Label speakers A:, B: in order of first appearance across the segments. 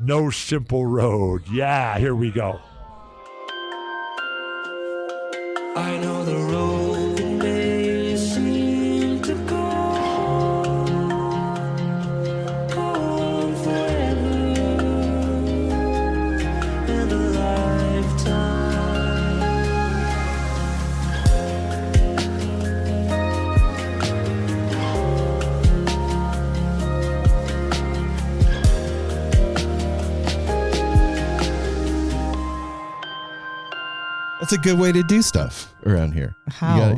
A: No Simple Road. Yeah, here we go.
B: I know the road that may seem to go on forever and a lifetime.
C: That's a good way to do stuff around here.
D: How?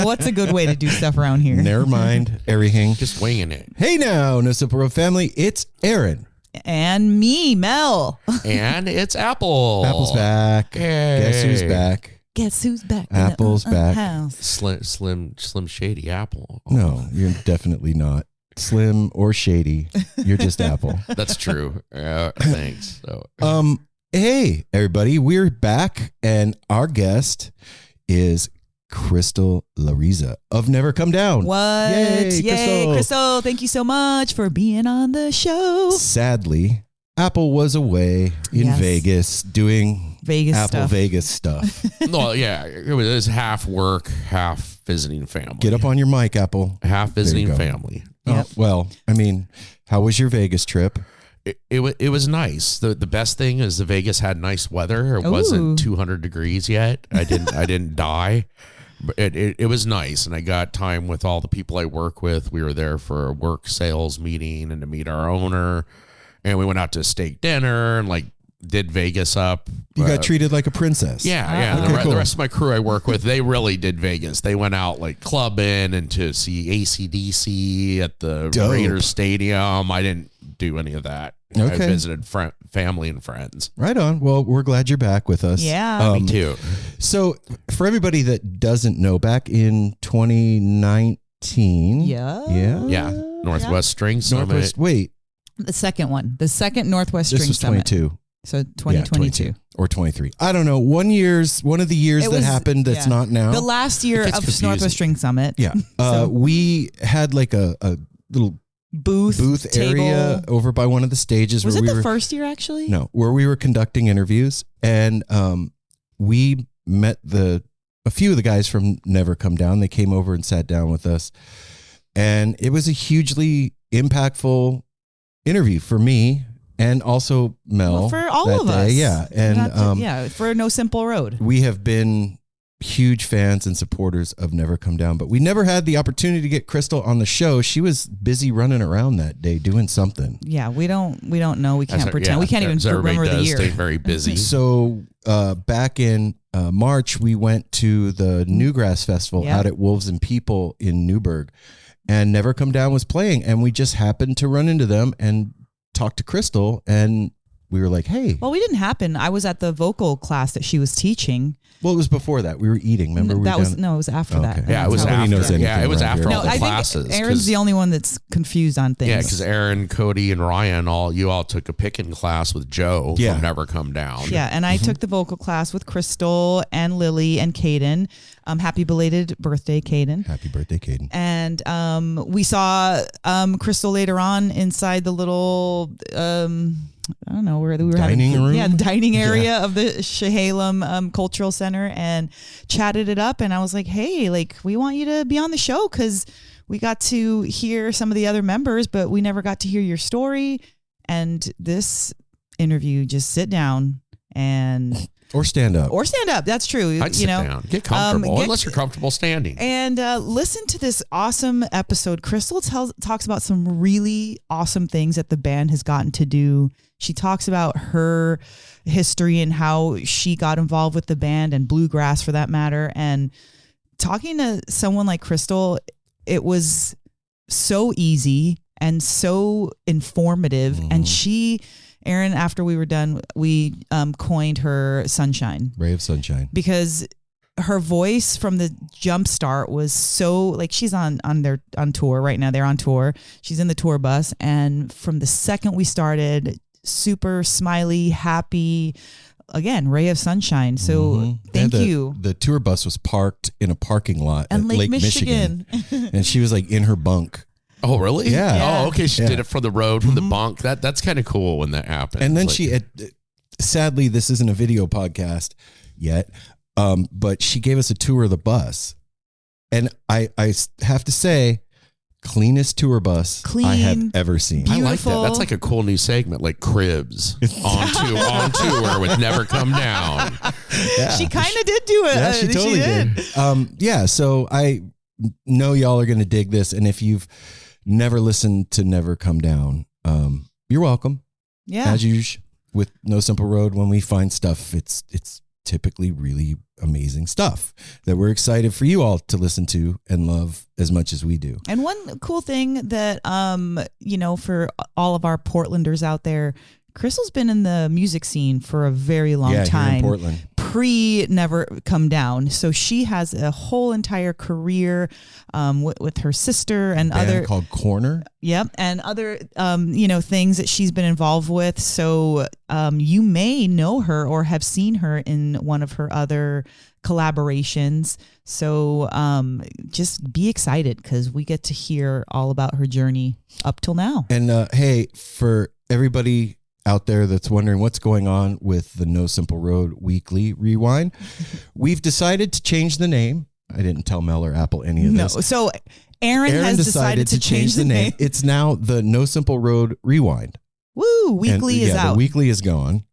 D: What's a good way to do stuff around here?
C: Never mind everything.
E: Just winging it.
C: Hey now, No Simple Road family. It's Aaron.
D: And me, Mel.
E: And it's Apple.
C: Apple's back.
E: Hey.
C: Guess who's back?
D: Guess who's back?
C: Apple's
D: in the
C: back.
D: House.
E: Slim Shady Apple.
C: No, you're definitely not Slim or Shady. You're just Apple.
E: That's true. Thanks. So.
C: Hey, everybody. We're back, and our guest is Crystal Lariza of Never Come Down.
D: What?
C: Yay,
D: Crystal. Thank you so much for being on the show.
C: Sadly, Apple was away in Vegas doing Apple Vegas stuff.
E: No, yeah, it was half work, half visiting family.
C: Get up on your mic, Apple.
E: Half visiting family.
C: Yep. Well, I mean, how was your Vegas trip?
E: It was nice. The best thing is the Vegas had nice weather. It wasn't 200 degrees yet. I didn't die. But it was nice, and I got time with all the people I work with. We were there for a work sales meeting and to meet our owner, and we went out to a steak dinner and did Vegas up.
C: You got treated like a princess.
E: Yeah. The rest of my crew I work with, they really did Vegas. They went out clubbing and to see AC/DC at the Raiders Stadium. I didn't do any of that.
C: Okay.
E: I visited family and friends.
C: Right on. Well, we're glad you're back with us.
D: Yeah.
E: Me too.
C: So for everybody that doesn't know, back in 2019.
E: Yeah. Northwest String Summit.
C: Wait.
D: The second one. The second Northwest
C: This
D: String
C: was
D: Summit.
C: 22.
D: So 2022.
C: Or 23. I don't know. One of the years that happened that's not now.
D: The last year of Northwest String Summit.
C: Yeah. We had a little booth
D: table.
C: area over by one of the stages.
D: Was
C: where
D: it the first year actually?
C: No, where we were conducting interviews, and we met a few of the guys from Never Come Down. They came over and sat down with us, and it was a hugely impactful interview for me and also Mel.
D: For all of us.
C: Yeah. And
D: for No Simple Road.
C: We have been huge fans and supporters of Never Come Down, but we never had the opportunity to get Crystal on the show. She was busy running around that day doing something.
D: Yeah, we don't know. We can't pretend. We can't even remember the year.
E: Stay very busy.
C: So back in March, we went to the Newgrass Festival out at Wolves and People in Newburgh, and Never Come Down was playing, and we just happened to run into them and talk to Crystal, and we were like, hey.
D: Well, we didn't happen. I was at the vocal class that she was teaching.
C: Well, it was before that. We were eating. Remember?
D: It was after that.
E: Yeah, it was after. Yeah, it was after all the classes.
D: Think Aaron's the only one that's confused on things.
E: Yeah, because Aaron, Cody, and Ryan, you all took a picking class with Joe from Never Come Down.
D: Yeah, and I took the vocal class with Crystal and Lily and Caden. Happy belated birthday, Caden.
C: Happy birthday, Caden.
D: And we saw Crystal later on inside the little I don't know where we were
C: dining room.
D: Yeah, the dining area of the Chehalem Cultural Center, and chatted it up. And I was like, hey, we want you to be on the show because we got to hear some of the other members, but we never got to hear your story. And this interview, just sit down and
C: or stand up.
D: That's true.
E: I'd sit down. Get comfortable, unless you're comfortable standing.
D: And listen to this awesome episode. Crystal talks about some really awesome things that the band has gotten to do. She talks about her history and how she got involved with the band and bluegrass for that matter. And talking to someone like Crystal, it was so easy and so informative. Mm-hmm. And Aaron, after we were done, we coined her Sunshine.
C: Ray of Sunshine.
D: Because her voice from the jump start was so she's on tour right now. They're on tour. She's in the tour bus. And from the second we started, super smiley, happy, again, ray of sunshine. So thank you.
C: The tour bus was parked in a parking lot
D: and
C: at Lake Michigan. And she was in her bunk.
E: Oh, really?
C: Yeah.
E: Oh, okay. She
C: Yeah.
E: did it for the road, from the bunk. That's kind of cool when that happens.
C: And then
E: Like,
C: sadly, this isn't a video podcast yet, but she gave us a tour of the bus. And I have to say, cleanest tour bus I have
D: Clean,
C: ever seen.
E: I like that.
D: beautiful.
E: That's like a cool new segment, like Cribs on tour with Never Come Down.
C: Yeah.
D: She kind of did do it.
C: Yeah, she totally did. Yeah, so I know y'all are going to dig this. And if you've never listened to Never Come Down, you're welcome.
D: Yeah.
C: As usual with No Simple Road, when we find stuff, it's typically really amazing stuff that we're excited for you all to listen to and love as much as we do.
D: And one cool thing that, for all of our Portlanders out there, Crystal's been in the music scene for a very long time.
C: Here in Portland.
D: Never Come Down. So she has a whole entire career with her sister and
C: Band
D: other
C: called Corner.
D: Yep, and other things that she's been involved with. So you may know her or have seen her in one of her other collaborations. So just be excited because we get to hear all about her journey up till now.
C: And hey, for everybody out there that's wondering what's going on with the No Simple Road Weekly Rewind, we've decided to change the name. I didn't tell Mel or Apple any of this.
D: So Aaron has decided to change the name.
C: It's now the No Simple Road Rewind.
D: Woo! Weekly is out.
C: The weekly is gone.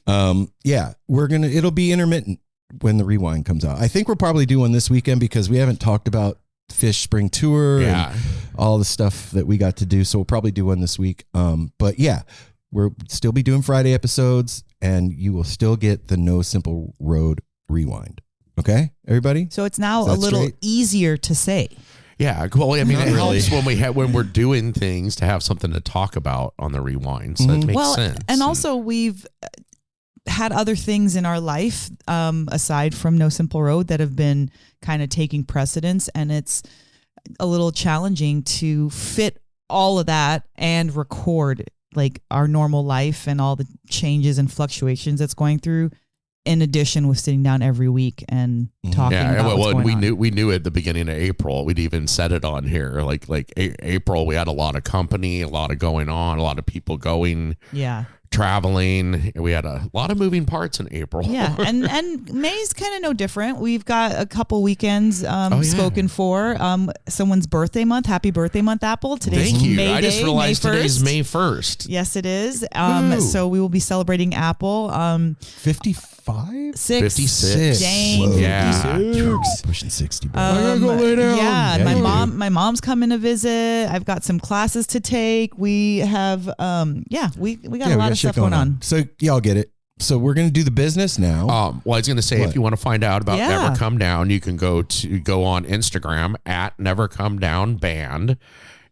C: It'll be intermittent when the rewind comes out. I think we'll probably do one this weekend because we haven't talked about Fish Spring Tour and all the stuff that we got to do. So we'll probably do one this week. But yeah, we'll still be doing Friday episodes and you will still get the No Simple Road Rewind. Okay, everybody?
D: So it's now a little easier to say.
E: Yeah, well, I mean,
C: Not
E: it
C: really.
E: helps when we're doing things to have something to talk about on the rewind. So it makes sense.
D: And also we've had other things in our life aside from No Simple Road that have been kind of taking precedence, and it's a little challenging to fit all of that and record like our normal life and all the changes and fluctuations that's going through, in addition with sitting down every week and talking about what's going on.
E: We knew at the beginning of April. We'd even said it on here. Like April, we had a lot of company, a lot of going on, a lot of people going.
D: Yeah.
E: Traveling. We had a lot of moving parts in April.
D: Yeah, and May's kind of no different. We've got a couple weekends spoken for. Someone's birthday month. Happy birthday month, Apple. Today's
E: Thank you.
D: May
E: I just
D: Day,
E: realized
D: May 1st.
E: today's May 1st.
D: Yes, it is.
C: Woo.
D: So we will be celebrating Apple.
C: 55?
E: 56.
D: Dang.
C: Whoa.
E: Yeah.
C: Pushing 60. Bro.
E: I gotta go lay down.
D: Yeah,
C: Yeah, you
D: my mom's coming to visit. I've got some classes to take. We have we got a lot of stuff going on.
C: So y'all get it. So we're going to do the business now.
E: Well, I was going to say,
C: What?
E: if you want to find out about
D: Yeah.
E: Never Come Down, you can go on Instagram at Never Come Down Band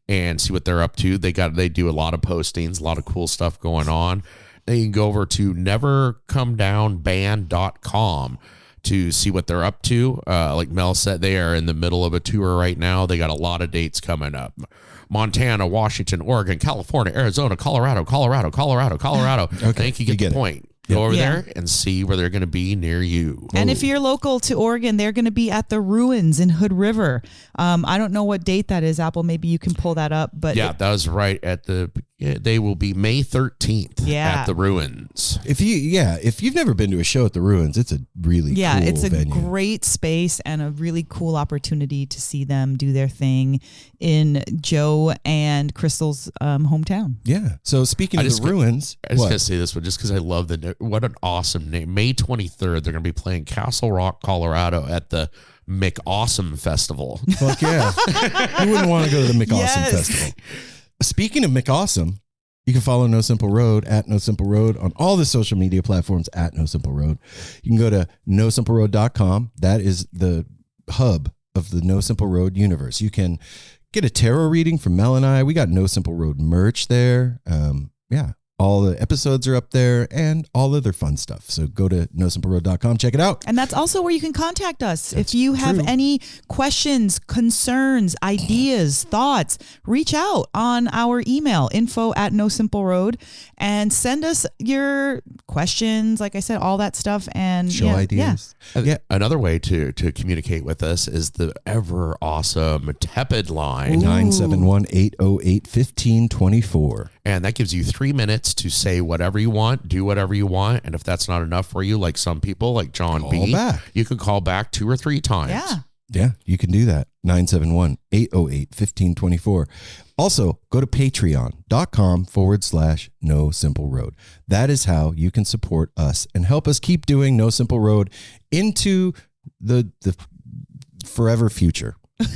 E: and see what they're up to. They do a lot of postings, a lot of cool stuff going on. Then you can go over to nevercomedownband.com to see what they're up to. Like Mel said, they are in the middle of a tour right now. They got a lot of dates coming up. Montana, Washington, Oregon, California, Arizona, Colorado. I think you get the point. Go over there and see where they're going to be near you.
D: And if you're local to Oregon, they're going to be at the Ruins in Hood River. I don't know what date that is, Apple. Maybe you can pull that up. But
E: that was right they will be May 13th at the Ruins.
C: If you've never been to a show at the Ruins, it's a really cool
D: it's a
C: venue.
D: great space and a really cool opportunity to see them do their thing in Joe and Crystal's hometown.
C: Yeah. So speaking of the Ruins,
E: I was going to say this one just because I love what an awesome name. May 23rd, they're going to be playing Castle Rock, Colorado at the McAwesome Festival.
C: Fuck yeah. You wouldn't want to go to the McAwesome
D: Yes.
C: Festival. Speaking of McAwesome, you can follow No Simple Road at No Simple Road on all the social media platforms at No Simple Road. You can go to nosimpleroad.com. That is the hub of the No Simple Road universe. You can get a tarot reading from Mel and I. We got No Simple Road merch there. All the episodes are up there and all other fun stuff. So go to nosimpleroad.com, check it out.
D: And that's also where you can contact us.
C: That's
D: if you have
C: true.
D: any questions, concerns, ideas, thoughts, reach out on our email, info@nosimpleroad, and send us your questions, like I said, all that stuff. And
C: Show ideas. Yeah.
E: Another way to communicate with us is the ever awesome Tepid line.
C: 971-808-1524.
E: And that gives you 3 minutes to say whatever you want, do whatever you want. And if that's not enough for you, like some people, like John
C: Call
E: B,
C: back.
E: you can call back 2 or 3 times.
D: Yeah.
C: Yeah, you can do that. 971-808-1524. Also, go to patreon.com/No Simple Road. That is how you can support us and help us keep doing No Simple Road into the forever future.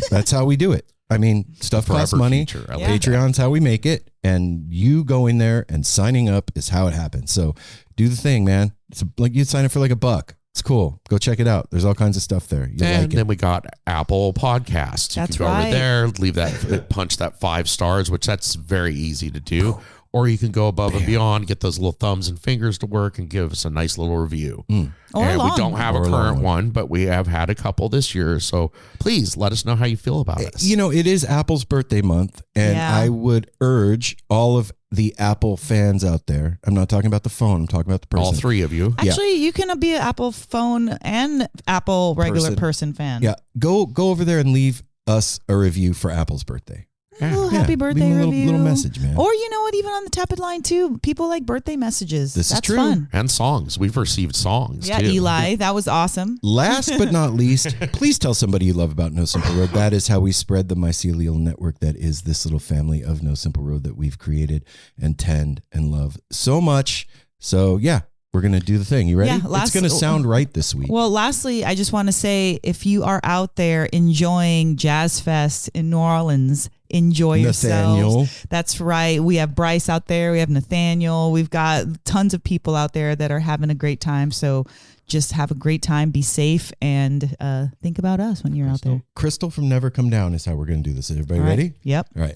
C: That's how we do it. I mean, stuff costs
E: Forever
C: money.
E: future. I like
C: Patreon's how we make it. And you going there and signing up is how it happens. So do the thing, man. It's like you sign up for like $1. It's cool. Go check it out. There's all kinds of stuff there. You'll
E: And
C: like it.
E: then we got Apple Podcasts. You
D: That's
E: can go
D: right.
E: over there, leave that, punch that 5 stars, which that's very easy to do. Or you can go above and beyond, get those little thumbs and fingers to work and give us a nice little review.
D: Or
E: and
D: long.
E: we don't have
C: Or
E: a
C: a long
E: current
C: one.
E: one, but we have had a couple this year. So please let us know how you feel about us.
C: You know, it is Apple's birthday month, and
D: Yeah.
C: I would urge all of the Apple fans out there. I'm not talking about the phone. I'm talking about the person.
E: all 3 of you.
C: Yeah.
D: Actually, you can be an Apple phone and Apple regular person fan.
C: Yeah, go over there and leave us a review for Apple's birthday.
D: A little
C: Yeah,
D: happy
C: leave
D: birthday
C: me a
D: review.
C: little message, man.
D: Or you know what, even on the Tepid line too, people like birthday messages.
C: This is
D: That's
C: true.
D: fun.
E: And songs. We've received songs
D: Yeah,
E: too.
D: Eli, that was awesome.
C: Last but not least, please tell somebody you love about No Simple Road. That is how we spread the mycelial network that is this little family of No Simple Road that we've created and tend and love so much. So yeah, we're going to do the thing. You ready?
D: Yeah,
C: it's going to sound right this week.
D: Well, lastly, I just want to say, if you are out there enjoying Jazz Fest in New Orleans, enjoy
C: Nathaniel.
D: yourselves. That's right. We have Bryce out there. We have Nathaniel. We've got tons of people out there that are having a great time. So just have a great time, be safe, and think about us when you're out there.
C: Crystal from Never Come Down is how we're going to do this. Is everybody
D: All right.
C: ready?
D: Yep.
C: All right.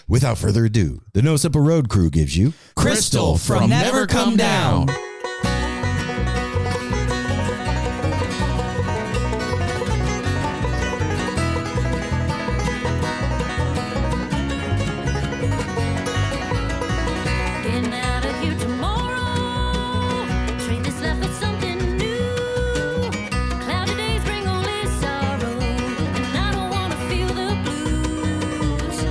C: Without further ado, the No Simple Road crew gives you
E: Crystal from Never Come Down.
F: Getting out of here tomorrow. Train that's left with something new. Cloudy days bring only sorrow, and I don't wanna feel the blues.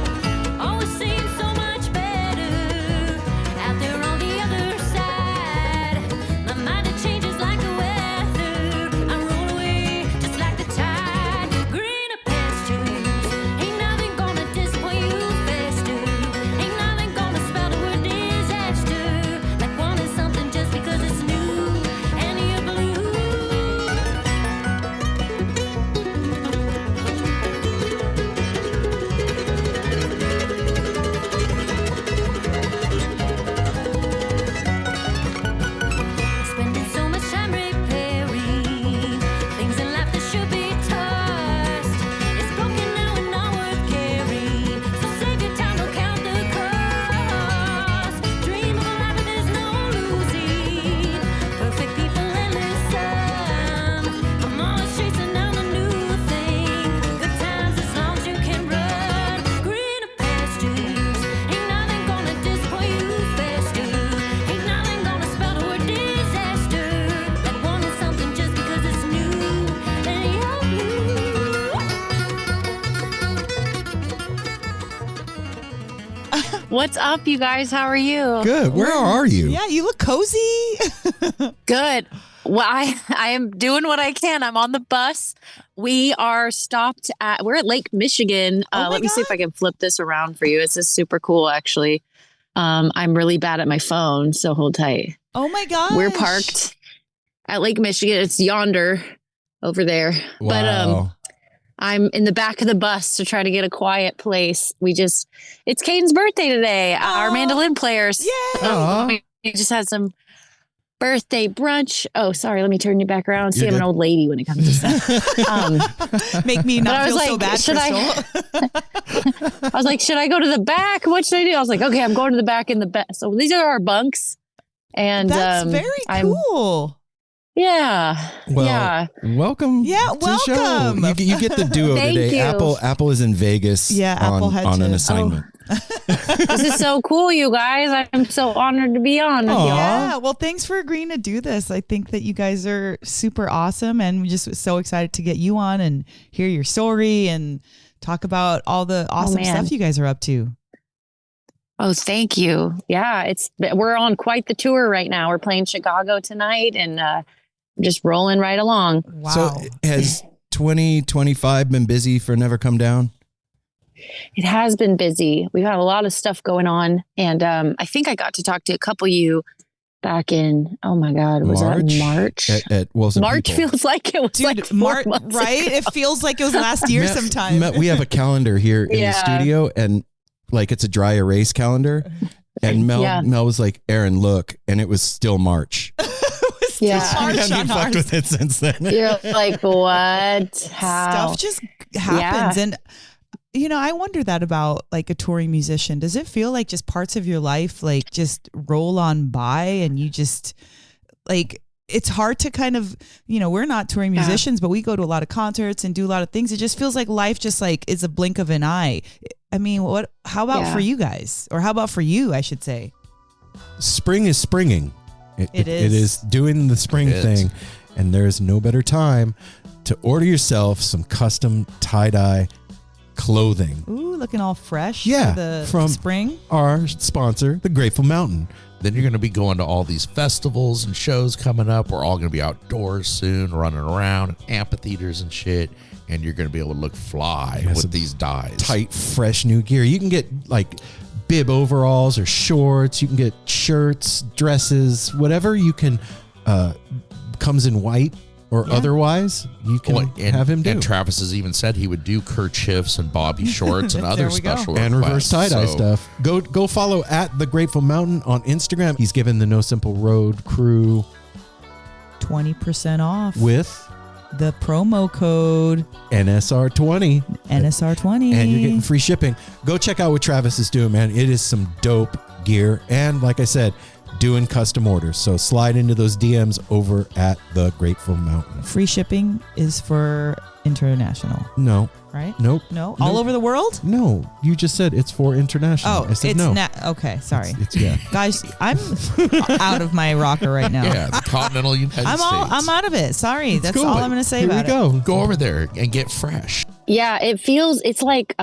F: Always seems so much better out there on the other side. My mind it changes like the weather. I roll away just like the tide. Greener pastures, ain't nothing gonna disappoint you faster. Ain't nothing gonna spell the word disaster. Like wanting something just because it's new and you're blue. Spending so much time repairing things in life that should be tossed. It's broken now and not worth caring. So save your time, don't count the cost. Dream of a life where there's no losing. Perfect people, endless sun. I'm always chasing down a new thing. Good times as long as you can run. Greener pastures, ain't nothing gonna disappoint you faster. Ain't nothing gonna spell the word disaster. Like wanting something just because it's new and you're blue.
G: What's up, you guys? How are you?
C: Good. Where are you?
D: Yeah, you look cozy.
G: Good. Well, I am doing what I can. I'm on the bus. We're at Lake Michigan.
D: Oh my
G: Let me see if
D: God.
G: I can flip this around for you. It's just super cool, actually. I'm really bad at my phone, so hold tight.
D: Oh my gosh.
G: We're parked at Lake Michigan. It's yonder over there. But
C: Wow.
G: I'm in the back of the bus to try to get a quiet place. It's Caden's birthday today. Our
D: Aw.
G: mandolin players.
D: Yay.
C: Aw.
G: We just had some birthday brunch. Oh, sorry. Let me turn you back around. See,
C: You're
G: I'm an
C: good.
G: old lady when it comes to stuff.
D: Make me
G: But
D: not
G: I was
D: feel so
G: like,
D: bad,
G: should
D: Crystal.
G: I was like, should I go to the back? What should I do? I was like, okay, I'm going to the back in the bed. So these are our bunks. And
D: That's very cool.
G: Yeah.
C: Well,
G: yeah.
C: welcome.
D: Yeah,
C: to the show.
D: welcome.
C: You get the duo
G: Thank
C: today.
G: you.
C: Apple is in Vegas.
D: Yeah, Apple
C: on,
D: had
C: on an
D: to-
C: assignment.
G: This is so cool, you guys. I'm so honored to be on with
C: Aw.
G: y'all.
D: Yeah, well, thanks for agreeing to do this. I think that you guys are super awesome, and we're just so excited to get you on and hear your story and talk about all the awesome
G: man.
D: stuff you guys are up to.
G: Oh, thank you. Yeah, we're on quite the tour right now. We're playing Chicago tonight and just rolling right along.
D: Wow.
C: So has 2025 been busy for Never Come Down?
G: It has been busy. We've had a lot of stuff going on. And I think I got to talk to a couple of you back in, oh my God, was that March?
C: At Wilson
G: March
C: People.
G: feels like it was
D: Dude,
G: like 4 months
D: right?
G: ago.
D: It feels like it was last year sometime.
C: We have a calendar here in the
G: Yeah.
C: studio, and like it's a dry erase calendar. And Mel was like, "Aaron, look," and it was still March.
G: Yeah.
D: March
C: We haven't
D: on
C: been fucked
D: ours.
C: with it since then.
G: You're like, what? How?
D: Stuff just happens. And, you know, I wonder that about like a touring musician. Does it feel like just parts of your life like just roll on by and you just like, it's hard to kind of, you know, we're not touring musicians, but we go to a lot of concerts and do a lot of things. It just feels like life just like is a blink of an eye. I mean, how about for you guys? Or how about for you, I should say?
C: Spring is springing.
D: It is.
C: It is doing the spring
E: It is.
C: thing. And there's no better time to order yourself some custom tie-dye clothing.
D: Ooh, looking all fresh
C: Yeah,
D: for the
C: from-
D: spring.
C: Our sponsor, the Grateful Mountain.
E: Then you're going to be going to all these festivals and shows coming up. We're all going to be outdoors soon, running around, amphitheaters and shit. And you're going to be able to look fly
C: Yeah,
E: with
C: some
E: these dyes.
C: Tight, fresh new gear. You can get like bib overalls or shorts. You can get shirts, dresses, whatever you can. Comes in white or otherwise. You can
E: Well,
C: have him do.
E: And Travis has even said he would do kerchiefs and bobby shorts and
D: There
E: other
D: we go.
E: special
C: And
E: requests.
C: reverse tie-dye
E: So
C: stuff. Go follow at the Grateful Mountain on Instagram. He's given the No Simple Road crew
D: 20% off
C: with
D: the promo code
C: NSR20.
D: NSR20.
C: And you're getting free shipping. Go check out what Travis is doing, man. It is some dope gear. And like I said, doing custom orders. So slide into those DMs over at the Grateful Mountain.
D: Free shipping is for international,
C: No,
D: right?
C: nope.
D: No, all over the world?
C: No, you just said it's for international.
D: Oh,
C: I said
D: it's
C: no.
D: not. Okay, sorry.
C: It's yeah.
D: Guys, I'm out of my rocker right now.
E: yeah, the continental United States.
D: I'm out of it. Sorry. That's
C: Cool.
D: all I'm going to say
C: Here
D: about
C: we go.
E: Go over there and get fresh.
G: Yeah, it's like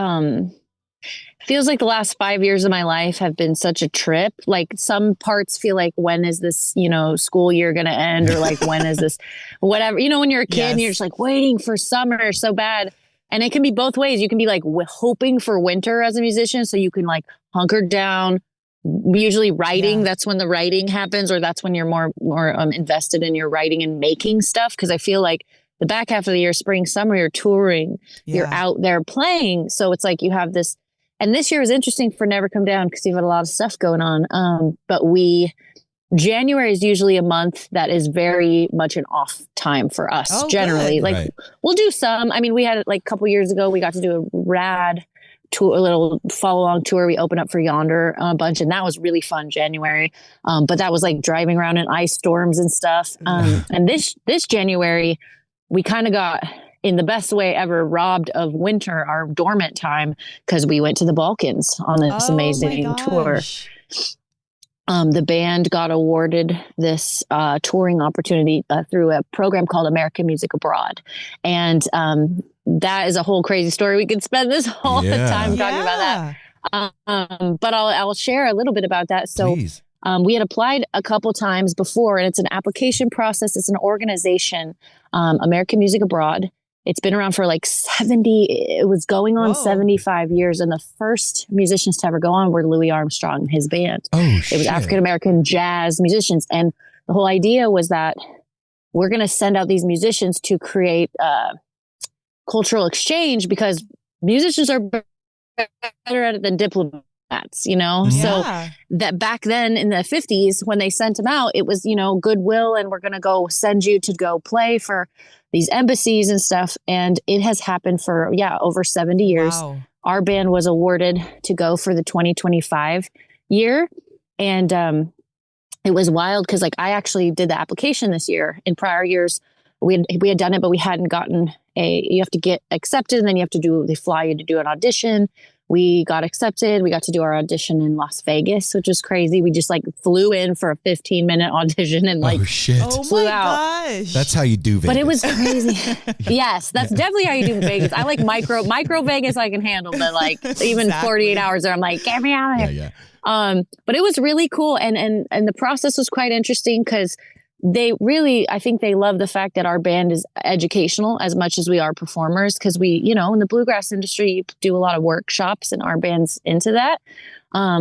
G: feels like the last 5 years of my life have been such a trip. Like some parts feel like, when is this, school year going to end? Or like, when is this, whatever, when you're a kid and you're just like waiting for summer so bad. And it can be both ways. You can be like hoping for winter as a musician. So you can like hunker down, usually writing.
D: Yeah.
G: That's when the writing happens, or that's when you're more invested in your writing and making stuff. Cause I feel like the back half of the year, spring, summer, you're touring, you're out there playing. So it's like you have this. And this year was interesting for Never Come Down because you've had a lot of stuff going on. But January is usually a month that is very much an off time for us.
D: Oh,
G: generally.
D: good.
G: Like
C: Right.
G: we'll do some. I mean, we had like a couple years ago, we got to do a rad tour, a little follow along tour. We opened up for Yonder a bunch, and that was really fun. January, but that was like driving around in ice storms and stuff. And this January, we kind of got, in the best way ever, robbed of winter, our dormant time, because we went to the Balkans on this amazing tour. The band got awarded this touring opportunity through a program called American Music Abroad. And that is a whole crazy story. We could spend this whole time talking about that. But I'll share a little bit about that. So
C: Please.
G: we had applied a couple times before, and it's an application process. It's an organization, American Music Abroad. It's been around for like it was going on 75 years. And the first musicians to ever go on were Louis Armstrong and his band.
C: Oh,
G: It
C: shit.
G: was African-American jazz musicians. And the whole idea was that we're going to send out these musicians to create cultural exchange, because musicians are better at it than diplomats. you know? So that back then in the 50s, when they sent them out, it was, you know, goodwill, and we're going to go send you to go play for these embassies and stuff. And it has happened for, over 70 years.
D: Wow.
G: Our band was awarded to go for the 2025 year. And it was wild because, like, I actually did the application this year. In prior years, we had done it, but we hadn't gotten you have to get accepted, and then they fly you to do an audition. We got accepted. We got to do our audition in Las Vegas, which is crazy. We just like flew in for a 15-minute audition and like flew out.
D: Gosh.
C: That's how you do Vegas.
G: But it was crazy. Yes, that's definitely how you do Vegas. I like micro Vegas I can handle, but like even 48 hours there, I'm like, get me out of here. Yeah. But it was really cool. And the process was quite interesting because I think they love the fact that our band is educational as much as we are performers, because we, you know, in the bluegrass industry, you do a lot of workshops, and our band's into that.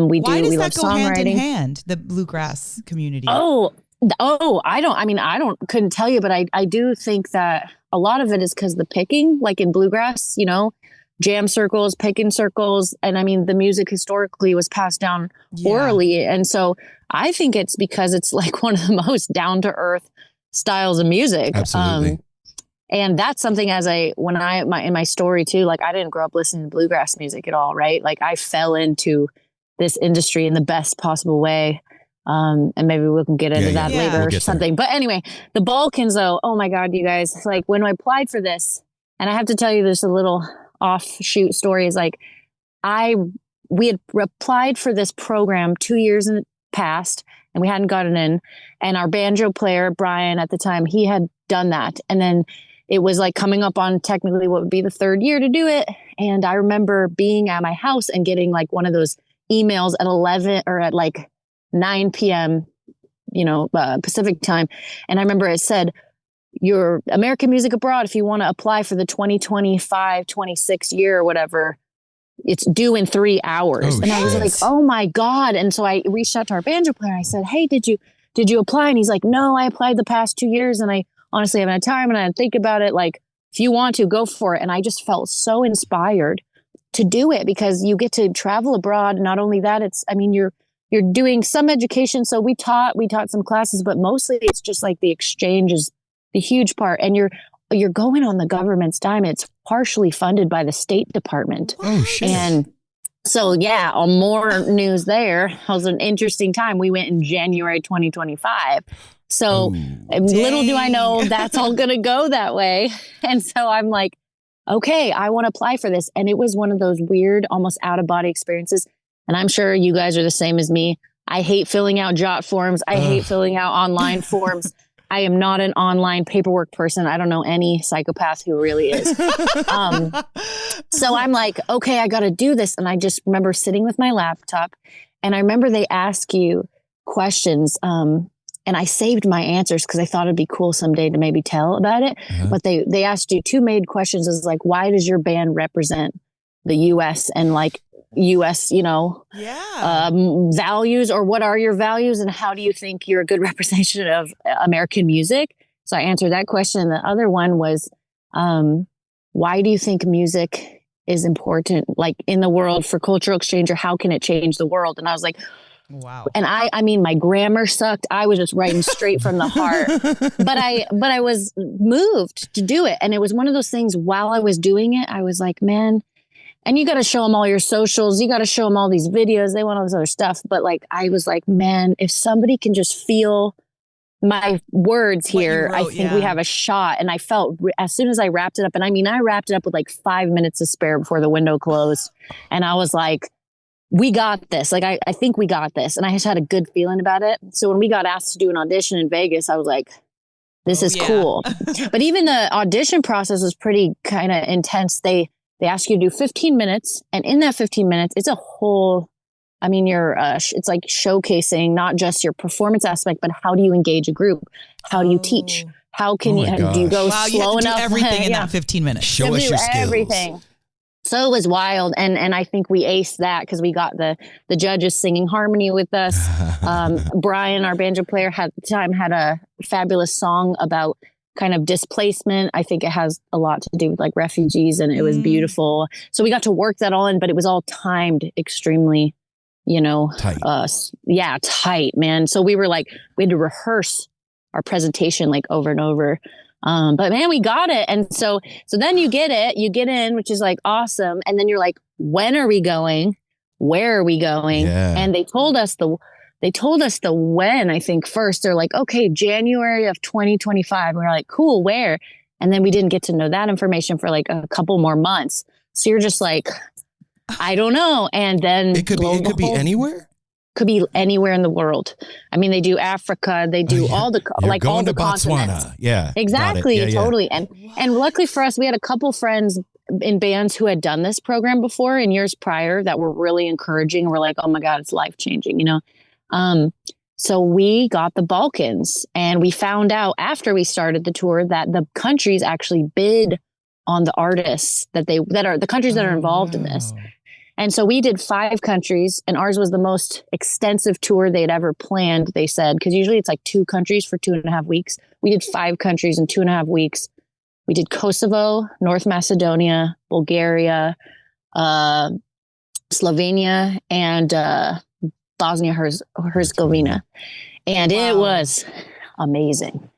G: We
D: does
G: love
D: that go hand in
G: songwriting.
D: hand, the bluegrass community?
G: Couldn't tell you, but I do think that a lot of it is because the picking, like in bluegrass, you know, jam circles, picking circles. And I mean, the music historically was passed down orally. And so I think it's because it's like one of the most down to earth styles of music.
C: Absolutely.
G: And that's something in my story too, like I didn't grow up listening to bluegrass music at all. Right. Like I fell into this industry in the best possible way. And maybe we can get into that later or something. But anyway, the Balkans though, oh my God, you guys, like when I applied for this, and I have to tell you, there's a little offshoot story, is like we had applied for this program 2 years in the past, and we hadn't gotten in. And our banjo player, Brian, at the time, he had done that. And then it was like coming up on technically what would be the third year to do it. And I remember being at my house and getting like one of those emails at 11 or at like 9 p.m., Pacific time. And I remember it said, your American Music Abroad, if you want to apply for the 2025-26 year or whatever, it's due in 3 hours. I was like, oh my God. And so I reached out to our banjo player. I said, hey, did you apply? And he's like, no, I applied the past 2 years and I honestly haven't had time and I didn't think about it. Like, if you want to, go for it. And I just felt so inspired to do it because you get to travel abroad. Not only that, you're doing some education. So we taught some classes, but mostly it's just like the exchange is the huge part. And you're going on the government's dime. It's partially funded by the State Department.
C: Oh, shit.
G: And so, more news there. It was an interesting time. We went in January 2025. So little do I know that's all going to go that way. And so I'm like, okay, I want to apply for this. And it was one of those weird, almost out of body experiences. And I'm sure you guys are the same as me. I hate filling out jot forms. I hate filling out online forms. I am not an online paperwork person. I don't know any psychopath who really is. So I'm like, okay, I got to do this. And I just remember sitting with my laptop, and I remember they ask you questions. And I saved my answers because I thought it'd be cool someday to maybe tell about it. Uh-huh. But they asked you two main questions, is like, why does your band represent the U.S. and like U.S., values, or what are your values and how do you think you're a good representation of American music? So I answered that question. And the other one was, why do you think music is important, like in the world for cultural exchange, or how can it change the world? And I was like, wow. And I mean, my grammar sucked. I was just writing straight from the heart, but I was moved to do it. And it was one of those things while I was doing it, I was like, man, and you got to show them all your socials. You got to show them all these videos. They want all this other stuff. But like, I was like, man, if somebody can just feel my words here, I think we have a shot. And I felt as soon as I wrapped it up, and I mean, I wrapped it up with like 5 minutes to spare before the window closed. And I was like, we got this. Like, I think we got this. And I just had a good feeling about it. So when we got asked to do an audition in Vegas, I was like, this is cool. But even the audition process was pretty kind of intense. They ask you to do 15 minutes. And in that 15 minutes, it's a whole, I mean, it's like showcasing not just your performance aspect, but how do you engage a group? How do you teach? How can do you go slow enough?
D: Everything in that 15 minutes.
C: Show us your skills.
G: Everything. So it was wild. And I think we aced that because we got the judges singing harmony with us. Brian, our banjo player, at the time had a fabulous song about kind of displacement. I think it has a lot to do with like refugees, and it was beautiful. So we got to work that all in, but it was all timed extremely
C: Tight.
G: Tight, man. So we had to rehearse our presentation like over and over. But man, we got it. And so then you get in, which is like awesome. And then you're like, when are we going? Where are we going?
C: Yeah.
G: And they told us the when, I think first. They're like, okay, January of 2025. And we're like, cool, where? And then we didn't get to know that information for like a couple more months. So you're just like, I don't know. And then
C: It could be anywhere.
G: Could be anywhere in the world. I mean, they do Africa. They do all the
C: You're
G: like
C: going
G: all the
C: to Botswana.
G: continents.
C: Yeah,
G: exactly,
C: yeah.
G: totally. And luckily for us, we had a couple friends in bands who had done this program before in years prior that were really encouraging. We're like, oh my God, it's life changing, So we got the Balkans, and we found out after we started the tour that the countries actually bid on the artists that are the countries that are involved in this. And so we did 5 countries, and ours was the most extensive tour they'd ever planned, they said, because usually it's like 2 countries for 2.5 weeks. We did 5 countries in 2.5 weeks. We did Kosovo, North Macedonia, Bulgaria, Slovenia, and Bosnia Herzegovina. And it was amazing.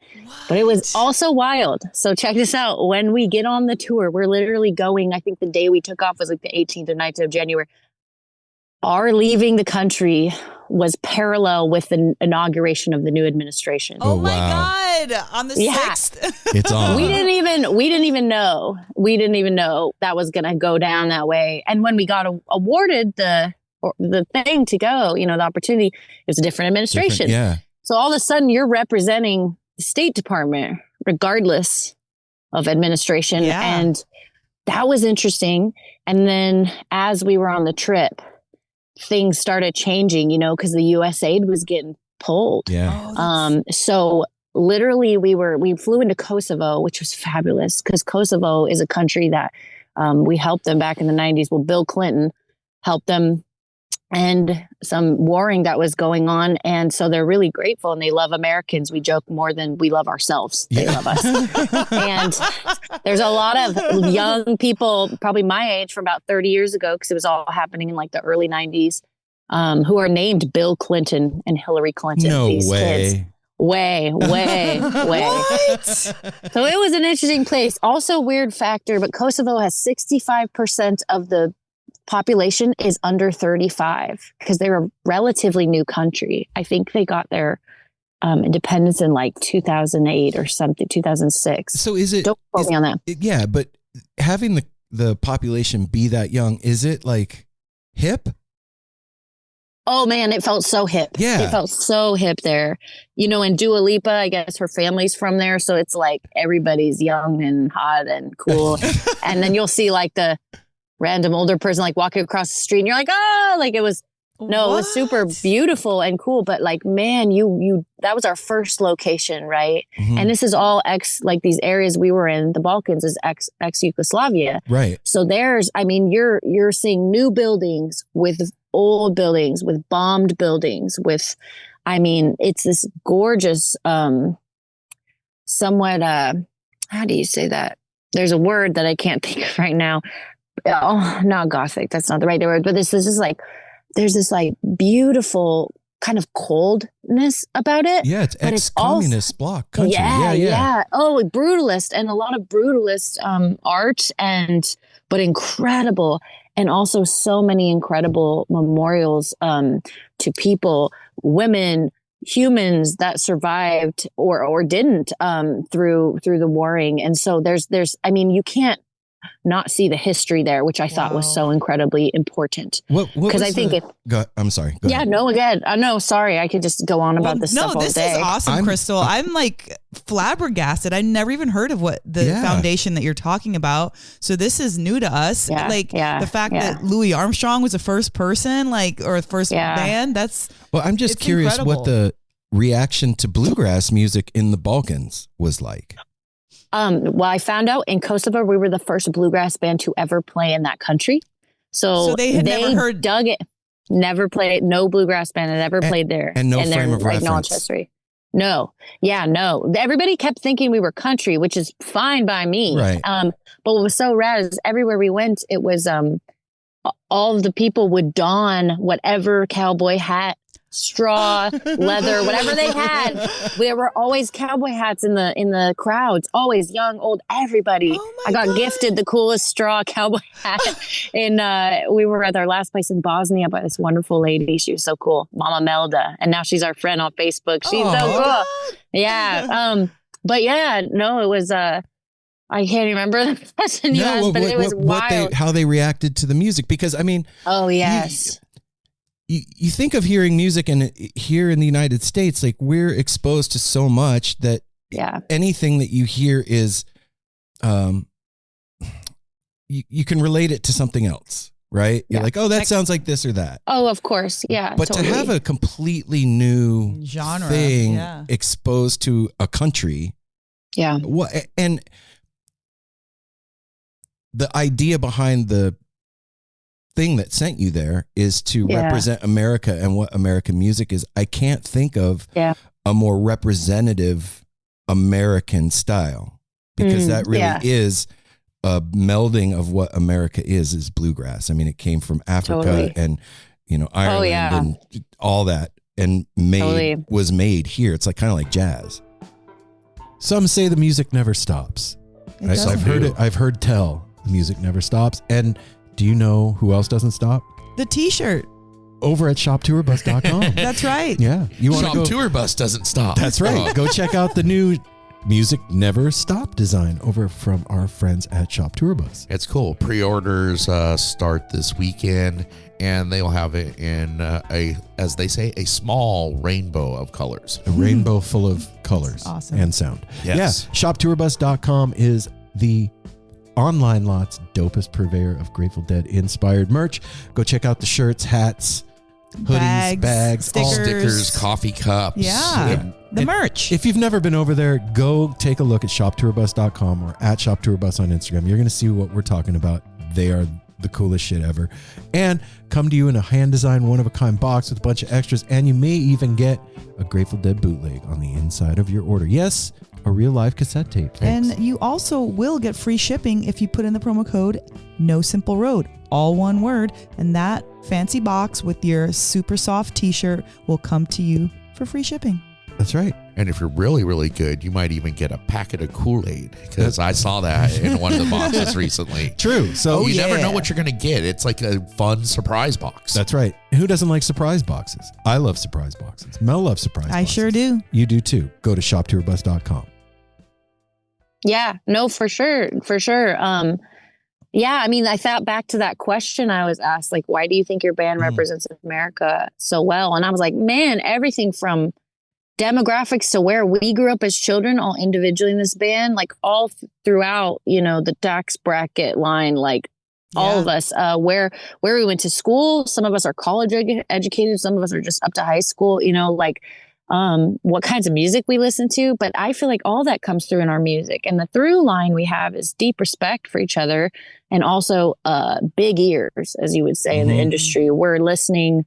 G: But it was also wild. So check this out. When we get on the tour, we're literally going, I think the day we took off was like the 18th or 19th of January. Our leaving the country was parallel with the inauguration of the new administration.
D: Oh my
C: wow.
D: God. On the 6th.
C: It's on.
G: We didn't even know that was going to go down that way. And when we got awarded the thing to go, the opportunity, it was a different administration.
C: Yeah.
G: So all of a sudden you're representing the State Department, regardless of administration.
D: Yeah.
G: And that was interesting. And then as we were on the trip, things started changing, because the US aid was getting pulled.
C: Yeah.
G: So literally we flew into Kosovo, which was fabulous because Kosovo is a country that we helped them back in the 90s. Well, Bill Clinton helped them and some warring that was going on. And so they're really grateful and they love Americans. We joke more than we love ourselves. They love us. And there's a lot of young people, probably my age from about 30 years ago, because it was all happening in like the early 90s, who are named Bill Clinton and Hillary Clinton.
C: No
G: these
C: way.
G: Kids. Way.
D: What?
G: So it was an interesting place. Also weird factor, but Kosovo has 65% of the population is under 35 because they're a relatively new country. I think they got their independence in like 2008 or something, 2006.
C: So is it?
G: Don't quote me on that.
C: Yeah, but having the population be that young, is it like hip?
G: Oh man, it felt so hip.
C: Yeah.
G: It felt so hip there. And Dua Lipa, I guess her family's from there. So it's like everybody's young and hot and cool. And then you'll see like the random older person like walking across the street and you're like, it was super beautiful and cool. But like, man, that was our first location, right?
C: Mm-hmm.
G: And this is all like these areas we were in, the Balkans is ex Yugoslavia.
C: Right.
G: So you're seeing new buildings with old buildings, with bombed buildings, it's this gorgeous, somewhat, how do you say that? There's a word that I can't think of right now. Oh, not Gothic. That's not the right word. But there's this beautiful kind of coldness about it.
C: Yeah, it's ex-communist bloc country. Yeah.
G: Oh, brutalist and a lot of brutalist art but incredible. And also so many incredible memorials to people, women, humans that survived or didn't through the warring. And so there's you can't not see the history there, which I thought was so incredibly important. Because I think
C: I'm sorry. Go
G: yeah,
C: ahead.
G: no, again, no, sorry. I could just go on about this stuff all day.
D: No, this is awesome, Crystal. I'm like flabbergasted. I never even heard of what the foundation that you're talking about. So this is new to us. The fact that Louis Armstrong was the first person, or first band.
C: Well, I'm just curious what the reaction to bluegrass music in the Balkans was like.
G: Well, I found out in Kosovo, we were the first bluegrass band to ever play in that country. So they had never heard, dug it, never played. No bluegrass band had ever played there,
C: and no frame of reference.
G: History. No, no. Everybody kept thinking we were country, which is fine by me.
C: Right.
G: But what was so rad is everywhere we went, it was all of the people would don whatever cowboy hat, straw, leather, whatever they had. There were always cowboy hats in the crowds, always young, old, everybody.
D: Oh my
G: I got
D: God.
G: gifted the coolest straw cowboy hat. And we were at our last place in Bosnia by this wonderful lady. She was so cool, Mama Melda. And now she's our friend on Facebook. She's so cool. Yeah. But yeah, no, it was I can't remember the question you asked, but it was wild.
C: How they reacted to the music, because I mean,
G: Oh yes.
C: you think of hearing music, and here in the United States, like, we're exposed to so much that
G: Yeah.
C: anything that you hear is, you can relate it to something else, right? You're
G: Yeah.
C: like, oh, that sounds like this or that.
G: Oh, of course. Yeah.
C: But
G: totally.
C: to have a completely new
D: Genre,
C: thing
D: yeah.
C: exposed to a country,
G: Yeah.
C: and the idea behind the thing that sent you there is to
G: Yeah.
C: represent America and what American music is. I can't think of
G: Yeah.
C: a more representative American style, because that really
G: yeah.
C: is a melding of what America is bluegrass. I mean, it came from Africa
G: Totally.
C: and, Ireland
G: yeah.
C: and all that, and
G: Totally.
C: was made here. It's like kind of like jazz. Some say the music never stops.
D: It
C: Right?
D: doesn't.
C: I've heard tell the music never stops. And do you know who else doesn't stop?
D: The T-shirt.
C: Over at shoptourbus.com.
D: That's right.
C: Yeah. You want to
E: Shop
C: go?
E: Tour Bus doesn't stop.
C: That's right. Go check out the new Music Never Stop design over from our friends at Shop Tour Bus.
E: It's cool. Pre-orders start this weekend, and they'll have it in as they say, a small rainbow of colors.
C: A rainbow full of colors
D: Awesome.
C: and sound.
E: Yes.
C: Yeah. ShopTourBus.com is the online lot's dopest purveyor of Grateful Dead inspired merch. Go check out the shirts, hats, hoodies, bags,
E: Stickers, coffee cups.
D: Yeah. The merch.
C: If you've never been over there, go take a look at shoptourbus.com or at shoptourbus on Instagram. You're going to see what we're talking about. They are the coolest shit ever. And come to you in a hand-designed, one-of-a-kind box with a bunch of extras. And you may even get a Grateful Dead bootleg on the inside of your order. Yes, a real-life cassette tape. Thanks.
D: And you also will get free shipping if you put in the promo code No Simple Road, all one word. And that fancy box with your super soft T-shirt will come to you for free shipping.
C: That's right.
E: And if you're really, really good, you might even get a packet of Kool-Aid, because I saw that in one of the boxes recently.
C: True. So
E: You never know what you're going to get. It's like a fun surprise box.
C: That's right. Who doesn't like surprise boxes? I love surprise boxes. Mel loves surprise boxes.
D: I sure do.
C: You do too. Go to shoptourbus.com.
G: Yeah, no, for sure. For sure. Yeah, I mean, I thought back to that question I was asked, like, why do you think your band represents America so well? And I was like, man, everything from demographics to where we grew up as children, all individually in this band, like all throughout, the tax bracket line, like all of us, where we went to school. Some of us are college educated. Some of us are just up to high school, what kinds of music we listen to. But I feel like all that comes through in our music. And the through line we have is deep respect for each other, and also big ears, as you would say, in the industry. We're listening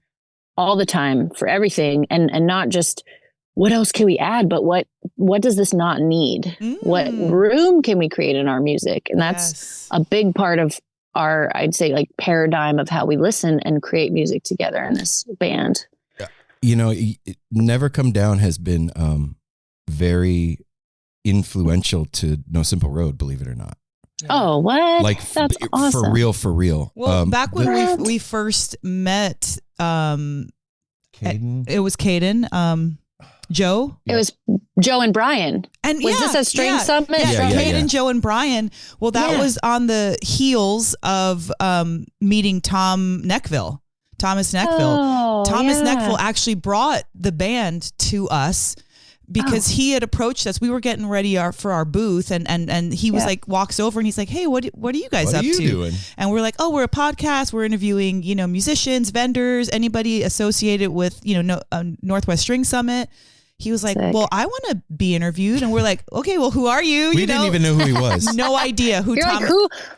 G: all the time for everything, and not just what else can we add, but what does this not need? What room can we create in our music? And that's a big part of our, I'd say, like, paradigm of how we listen and create music together in this band.
C: Never Come Down has been very influential to No Simple Road, believe it or not.
G: Oh, what?
C: Like,
G: that's awesome.
C: For real.
D: Well, back when
G: What?
D: we first met,
C: Caden?
D: it was Caden, Joe.
G: It was Joe and Brian.
D: And
G: Was this a string summit?
D: Yeah,
C: Yeah,
D: Caden,
C: yeah.
D: Joe, and Brian. Well, that was on the heels of meeting Thomas Neckville.
G: Oh,
D: Thomas
G: yeah.
D: Neckville actually brought the band to us because he had approached us. We were getting ready for our booth, and he was like, walks over and he's like, "Hey, what are you guys up to?"
C: doing?
D: And we're like, "Oh, we're a podcast. We're interviewing, musicians, vendors, anybody associated with, Northwest String Summit." He was like,
G: Sick.
D: "Well, I want to be interviewed." And we're like, "Okay, well, who are you?"
C: We didn't even know who he was.
D: No idea who
G: You're
D: Tom.
G: like,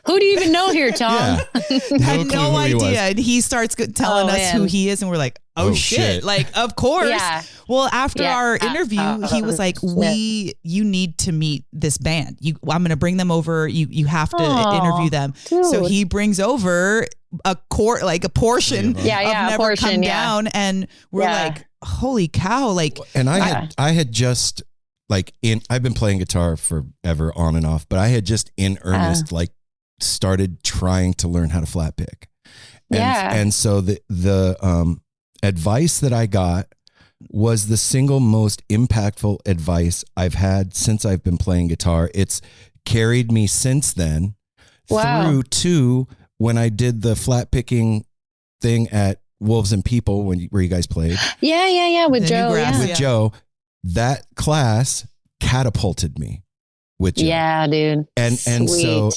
G: who do you even know here, Tom?
D: Had
C: clue
D: no
C: who he was.
D: idea. And he starts telling us
G: man.
D: who he is, and we're like, oh shit. Like, of course.
G: Yeah.
D: Well, after
G: Yeah.
D: our interview, he was like, you need to meet this band. I'm going to bring them over. You have to
G: Aw,
D: interview them. So
G: dude.
D: he brings over a portion
G: Yeah,
D: of
G: a
D: Never
G: portion,
D: Come
G: yeah.
D: Down, and we're
G: Yeah.
D: like, holy cow! Like,
C: And I had just I've been playing guitar forever on and off, but I had just in earnest started trying to learn how to flat pick. And so the advice that I got was the single most impactful advice I've had since I've been playing guitar. It's carried me since then through to when I did the flat picking thing at Wolves and People where you guys played.
G: Yeah. With
D: The
G: Joe.
D: Newgrass.
G: Yeah.
C: With Joe, that class catapulted me with Joe.
G: Yeah, dude.
C: And so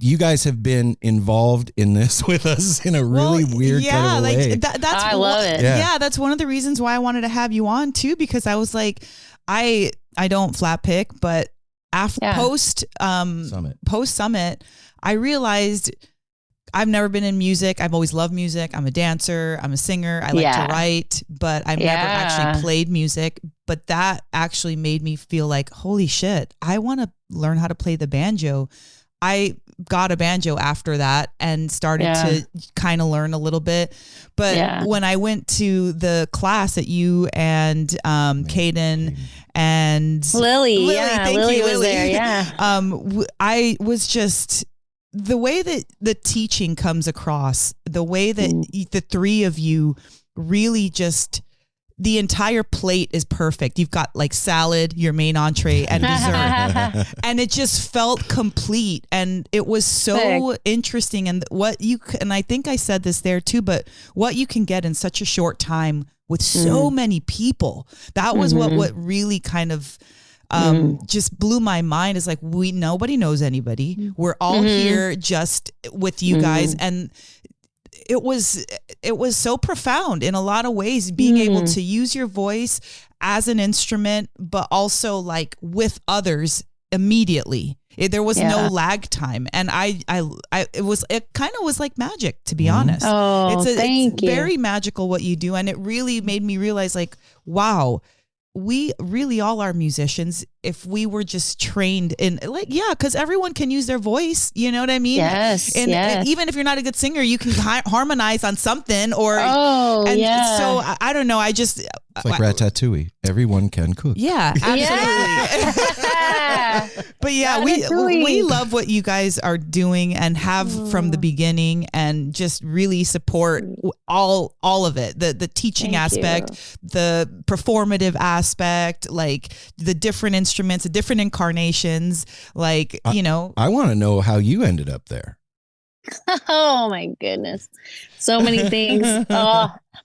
C: you guys have been involved in this with us in a really weird kind of way.
D: That's
G: I love it.
D: Yeah, that's one of the reasons why I wanted to have you on too, because I was like, I don't flat pick, but post summit, I realized I've never been in music. I've always loved music. I'm a dancer. I'm a singer. I like to write, but I've never actually played music. But that actually made me feel like, holy shit, I want to learn how to play the banjo. I got a banjo after that and started to kind of learn a little bit. But when I went to the class at you and Caden and
G: Lily
D: thank
G: Lily
D: you,
G: was
D: Lily.
G: there. Yeah.
D: I was just, the way that the teaching comes across, the way that the three of you really just, the entire plate is perfect. You've got like salad, your main entree, and dessert. And it just felt complete. And it was so interesting. And and I think I said this there too, but what you can get in such a short time with so many people, that was what really kind of just blew my mind. Is like, nobody knows anybody. We're all here just with you guys. And it was so profound in a lot of ways, being able to use your voice as an instrument, but also like with others immediately. There was no lag time. And it kind of was like magic, to be honest.
G: Oh,
D: it's very magical what you do. And it really made me realize, like, wow, we really all are musicians if we were just trained in, like, because everyone can use their voice, you know what I mean?
G: Yes.
D: And even if you're not a good singer, you can harmonize on something, or so I don't know.
C: It's like Ratatouille. Everyone can cook.
D: Yeah, absolutely. But we love what you guys are doing and have from the beginning, and just really support all of it. The teaching aspect, the performative aspect, like the different instruments, the different incarnations, like, you know.
C: I want to know how you ended up there.
G: Oh my goodness. So many things.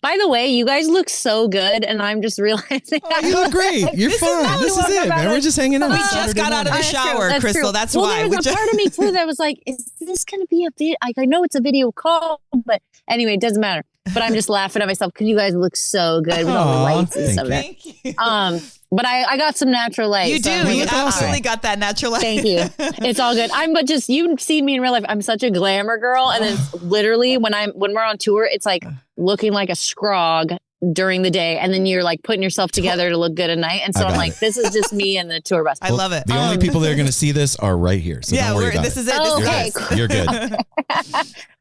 G: By the way, you guys look so good, and I'm just realizing.
C: You look great. You're fine. This is it, man. We're just hanging out.
D: We just got out of the shower, Crystal. That's why.
G: There's a part of me too that was like, is this going to be a video? Like, I know it's a video call, but anyway, it doesn't matter. But I'm just laughing at myself because you guys look so good with all the lights and stuff.
D: Thank you.
G: But I got some natural light.
D: You do. You absolutely got that natural light.
G: Thank you. It's all good. But just, you've seen me in real life. I'm such a glamour girl. And then literally when we're on tour, it's like looking like a scrog during the day. And then you're like putting yourself together to look good at night. And so I'm like, this is just me and the tour bus.
D: I love it.
C: The only people that are going to see this are right here. So don't worry about
D: this is it.
G: Okay.
C: You're good.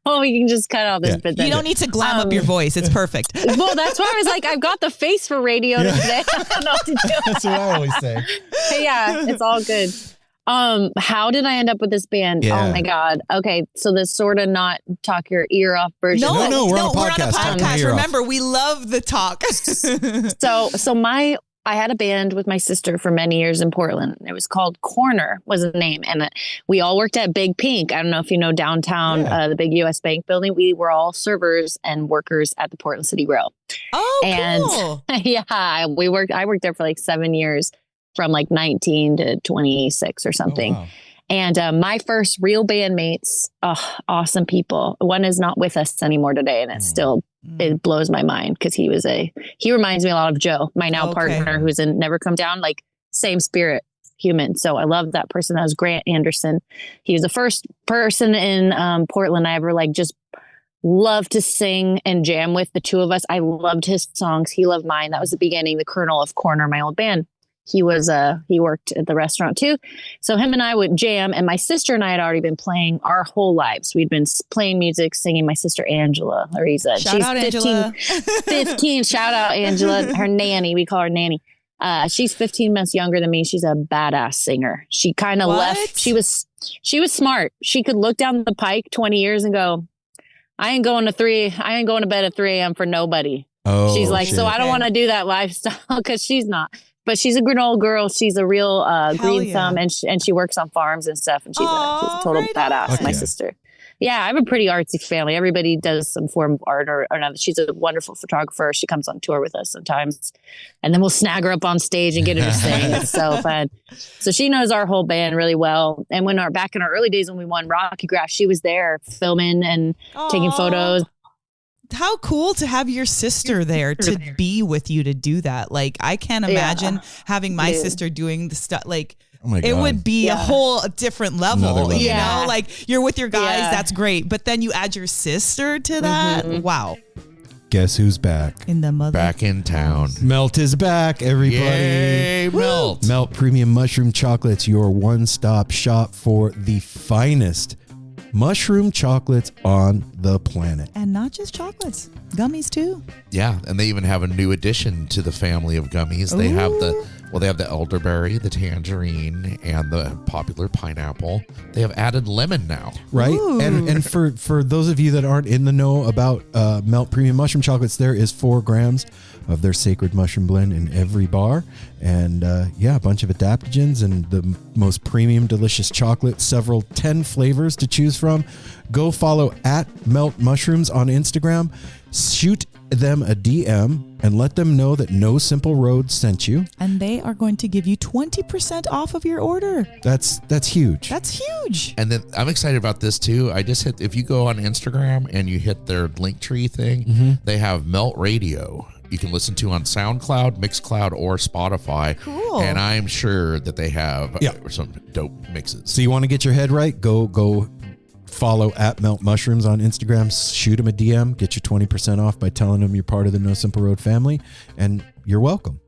G: Oh, we can just cut all this. But
D: you don't need to glam up your voice. It's perfect.
G: Well, that's why I was like, I've got the face for radio today. I don't know what to do.
C: That's what I always say.
G: But yeah, it's all good. How did I end up with this band?
C: Yeah.
G: Oh my God. Okay. So this sort of not talk your ear off version.
C: No, we're on a podcast.
D: Remember, we love the talk.
G: I had a band with my sister for many years in Portland. It was called Corner was the name. And we all worked at Big Pink. I don't know if you know downtown, the big US Bank building. We were all servers and workers at the Portland City Grill.
D: Oh,
G: cool. Yeah, I worked there for like 7 years, from like 19 to 26 or something. Oh, wow. And my first real bandmates, awesome people. One is not with us anymore today, and it's still, it blows my mind because he reminds me a lot of Joe, my now partner, who's in Never Come Down, like same spirit human. So I love that person. That was Grant Anderson. He was the first person in Portland I ever like just loved to sing and jam with. The two of us, I loved his songs. He loved mine. That was the beginning, the kernel of Corner, my old band. he worked at the restaurant too. So him and I would jam, and my sister and I had already been playing our whole lives. We'd been playing music, singing. My sister Angela, Lariza.
D: Shout out, Angela.
G: 15. Shout out Angela, her nanny. We call her nanny. She's 15 months younger than me. She's a badass singer. She kind of left. She was smart. She could look down the pike 20 years and go, I ain't going to bed at 3 a.m. for nobody.
C: Oh,
G: she's like,
C: shit.
G: so I don't want to do that lifestyle, because she's not. But she's a good old girl. She's a real green thumb, and she works on farms and stuff. And she's a total badass, my sister. Yeah, I have a pretty artsy family. Everybody does some form of art or another. She's a wonderful photographer. She comes on tour with us sometimes. And then we'll snag her up on stage and get her to sing. It's so fun. So she knows our whole band really well. And back in our early days when we won Rocky Graph, she was there filming and taking photos.
D: How cool to have your sister there to be with you to do that. Like, I can't imagine having my sister doing the stuff. Like,
C: oh my God.
D: It would be a whole different level, you
G: Yeah.
D: know, like you're with your guys. That's great. But then you add your sister to that. Wow.
C: Guess who's back?
D: In the mother.
E: Back in town.
C: Melt is back, everybody.
E: Yay, Melt.
C: Melt Premium Mushroom Chocolates, your one-stop shop for the finest mushroom chocolates on the planet.
D: And not just chocolates, gummies too.
E: Yeah, and they even have a new addition to the family of gummies. They have the elderberry, the tangerine, and the popular pineapple. They have added lemon now.
C: Right?
D: Ooh.
C: And for those of you that aren't in the know about Melt Premium Mushroom Chocolates, there is 4 grams of their sacred mushroom blend in every bar. And a bunch of adaptogens and the most premium delicious chocolate, several 10 flavors to choose from. Go follow at Melt Mushrooms on Instagram. Shoot them a DM and let them know that No Simple Road sent you.
D: And they are going to give you 20% off of your order.
C: That's huge.
D: That's huge.
E: And then I'm excited about this too. If you go on Instagram and you hit their Linktree thing, they have Melt Radio. You can listen to on SoundCloud, Mixcloud, or Spotify.
D: Cool.
E: And I'm sure that they have some dope mixes.
C: So you want to get your head right? Go follow at Melt Mushrooms on Instagram. Shoot them a DM. Get your 20% off by telling them you're part of the No Simple Road family. And you're welcome.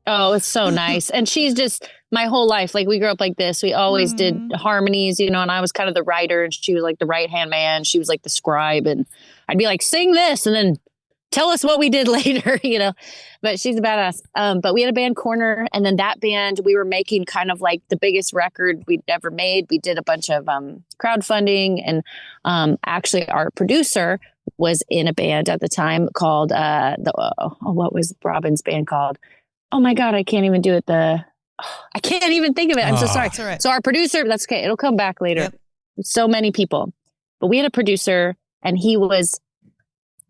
G: Oh, it's so nice. And she's just my whole life. Like, we grew up like this. We always did harmonies, and I was kind of the writer, and she was like the right-hand man. She was like the scribe. And I'd be like, sing this, and then tell us what we did later, but she's a badass. But we had a band Corner, and then that band, we were making kind of like the biggest record we'd ever made. We did a bunch of crowdfunding, and actually our producer was in a band at the time called what was Robin's band called? Oh my God, I can't even do it. I can't even think of it. I'm so sorry.
D: That's all right.
G: So our producer, that's okay. It'll come back later.
D: Yep.
G: So many people, but we had a producer, and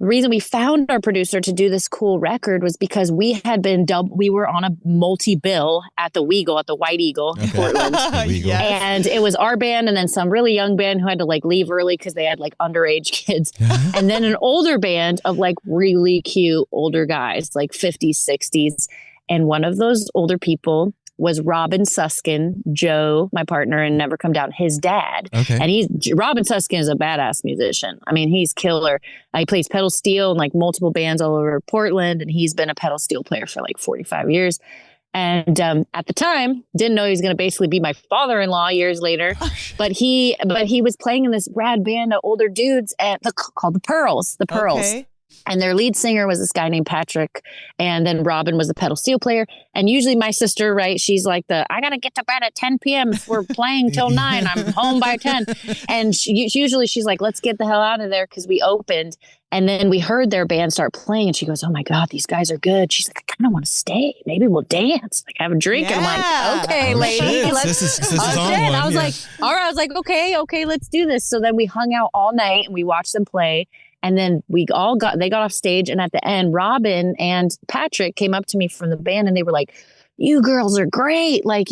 G: the reason we found our producer to do this cool record was because we were on a multi-bill at the Weagle, at the White Eagle in Portland.
D: Yes.
G: And it was our band and then some really young band who had to like leave early because they had like underage kids. And then an older band of like really cute older guys, like 50s, 60s. And one of those older people was Robin Suskin, Joe, my partner in Never Come Down, his dad.
C: Okay.
G: And Robin Suskin is a badass musician. I mean, he's killer. He plays pedal steel in like multiple bands all over Portland, and he's been a pedal steel player for like 45 years. And at the time, didn't know he was going to basically be my father-in-law years later. But he was playing in this rad band of older dudes called the Pearls. The Pearls.
D: Okay.
G: And their lead singer was this guy named Patrick. And then Robin was the pedal steel player. And usually my sister, right, she's like I got to get to bed at 10 p.m. if we're playing till 9. I'm home by 10. And usually she's like, let's get the hell out of there, because we opened. And then we heard their band start playing. And she goes, oh my God, these guys are good. She's like, I kind of want to stay. Maybe we'll dance, like have a drink.
D: Yeah.
G: And I'm like, okay, lady.
C: This is on one.
G: I was like, all right. I was like, okay, let's do this. So then we hung out all night and we watched them play. And then they got off stage. And at the end, Robin and Patrick came up to me from the band and they were like, you girls are great. Like,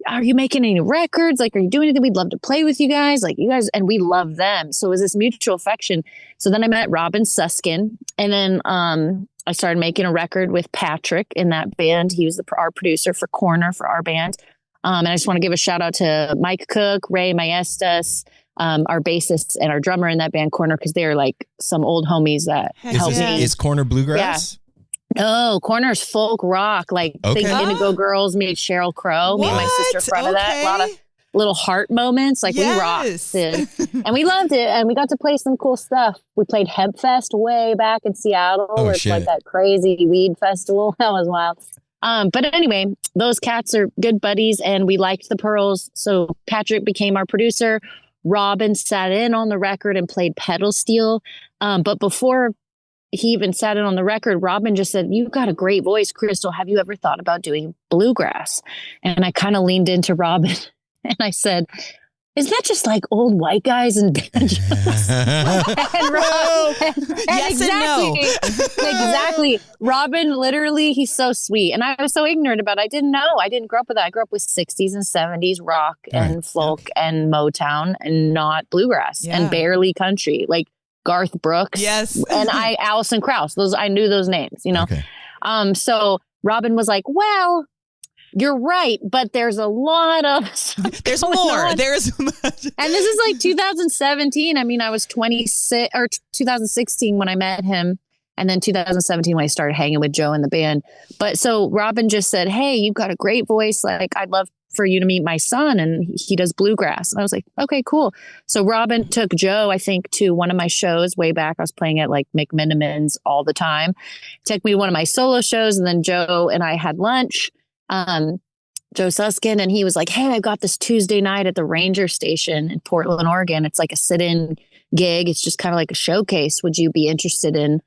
G: are you making any records? Like, are you doing anything? We'd love to play with you guys. Like, you guys, and we love them. So it was this mutual affection. So then I met Robin Suskin, and then I started making a record with Patrick in that band. He was our producer for Corner for our band. And I just want to give a shout out to Mike Cook, Ray Maestas, our bassist and our drummer in that band Corner, because they're like some old homies that helped me.
C: Is Corner bluegrass?
G: Oh, Corner's folk rock, like
C: Okay.
G: think Indigo Girls meet Sheryl Crow. Me and my sister front of that. A lot of little heart moments. Like we rocked it. And we loved it. And we got to play some cool stuff. We played Hemp Fest way back in Seattle.
C: Oh,
G: where it's
C: shit.
G: like that crazy weed festival. That was wild. But anyway, those cats are good buddies and we liked the Pearls. So Patrick became our producer. Robin sat in on the record and played pedal steel. But before he even sat in on the record, Robin just said, "You've got a great voice, Crystal. Have you ever thought about doing bluegrass?" And I kind of leaned into Robin and I said, "Is that just like old white guys and banjos?" and
D: Yes
G: exactly,
D: and no.
G: exactly. Robin, literally, he's so sweet. And I was so ignorant about it. I didn't know. I didn't grow up with that. I grew up with 60s and 70s rock and folk and Motown and not bluegrass and barely country. Like Garth Brooks.
D: Yes.
G: And Alison Krauss. I knew those names, you know?
C: Okay.
G: So Robin was like, "Well, you're right, but there's a lot of stuff
D: There's
G: going
D: more.
G: on."
D: There's
G: And this is like 2017. I mean, I was 26 or 2016 when I met him. And then 2017 when I started hanging with Joe in the band. But so Robin just said, "Hey, you've got a great voice. Like, I'd love for you to meet my son." And he does bluegrass. And I was like, "Okay, cool." So Robin took Joe, I think, to one of my shows way back. I was playing at like McMiniman's all the time. Took me to one of my solo shows. And then Joe and I had lunch. Joe Suskin, and he was like, "Hey, I've got this Tuesday night at the Ranger Station in Portland, Oregon. It's like a sit-in gig. It's just kind of like a showcase. Would you be interested in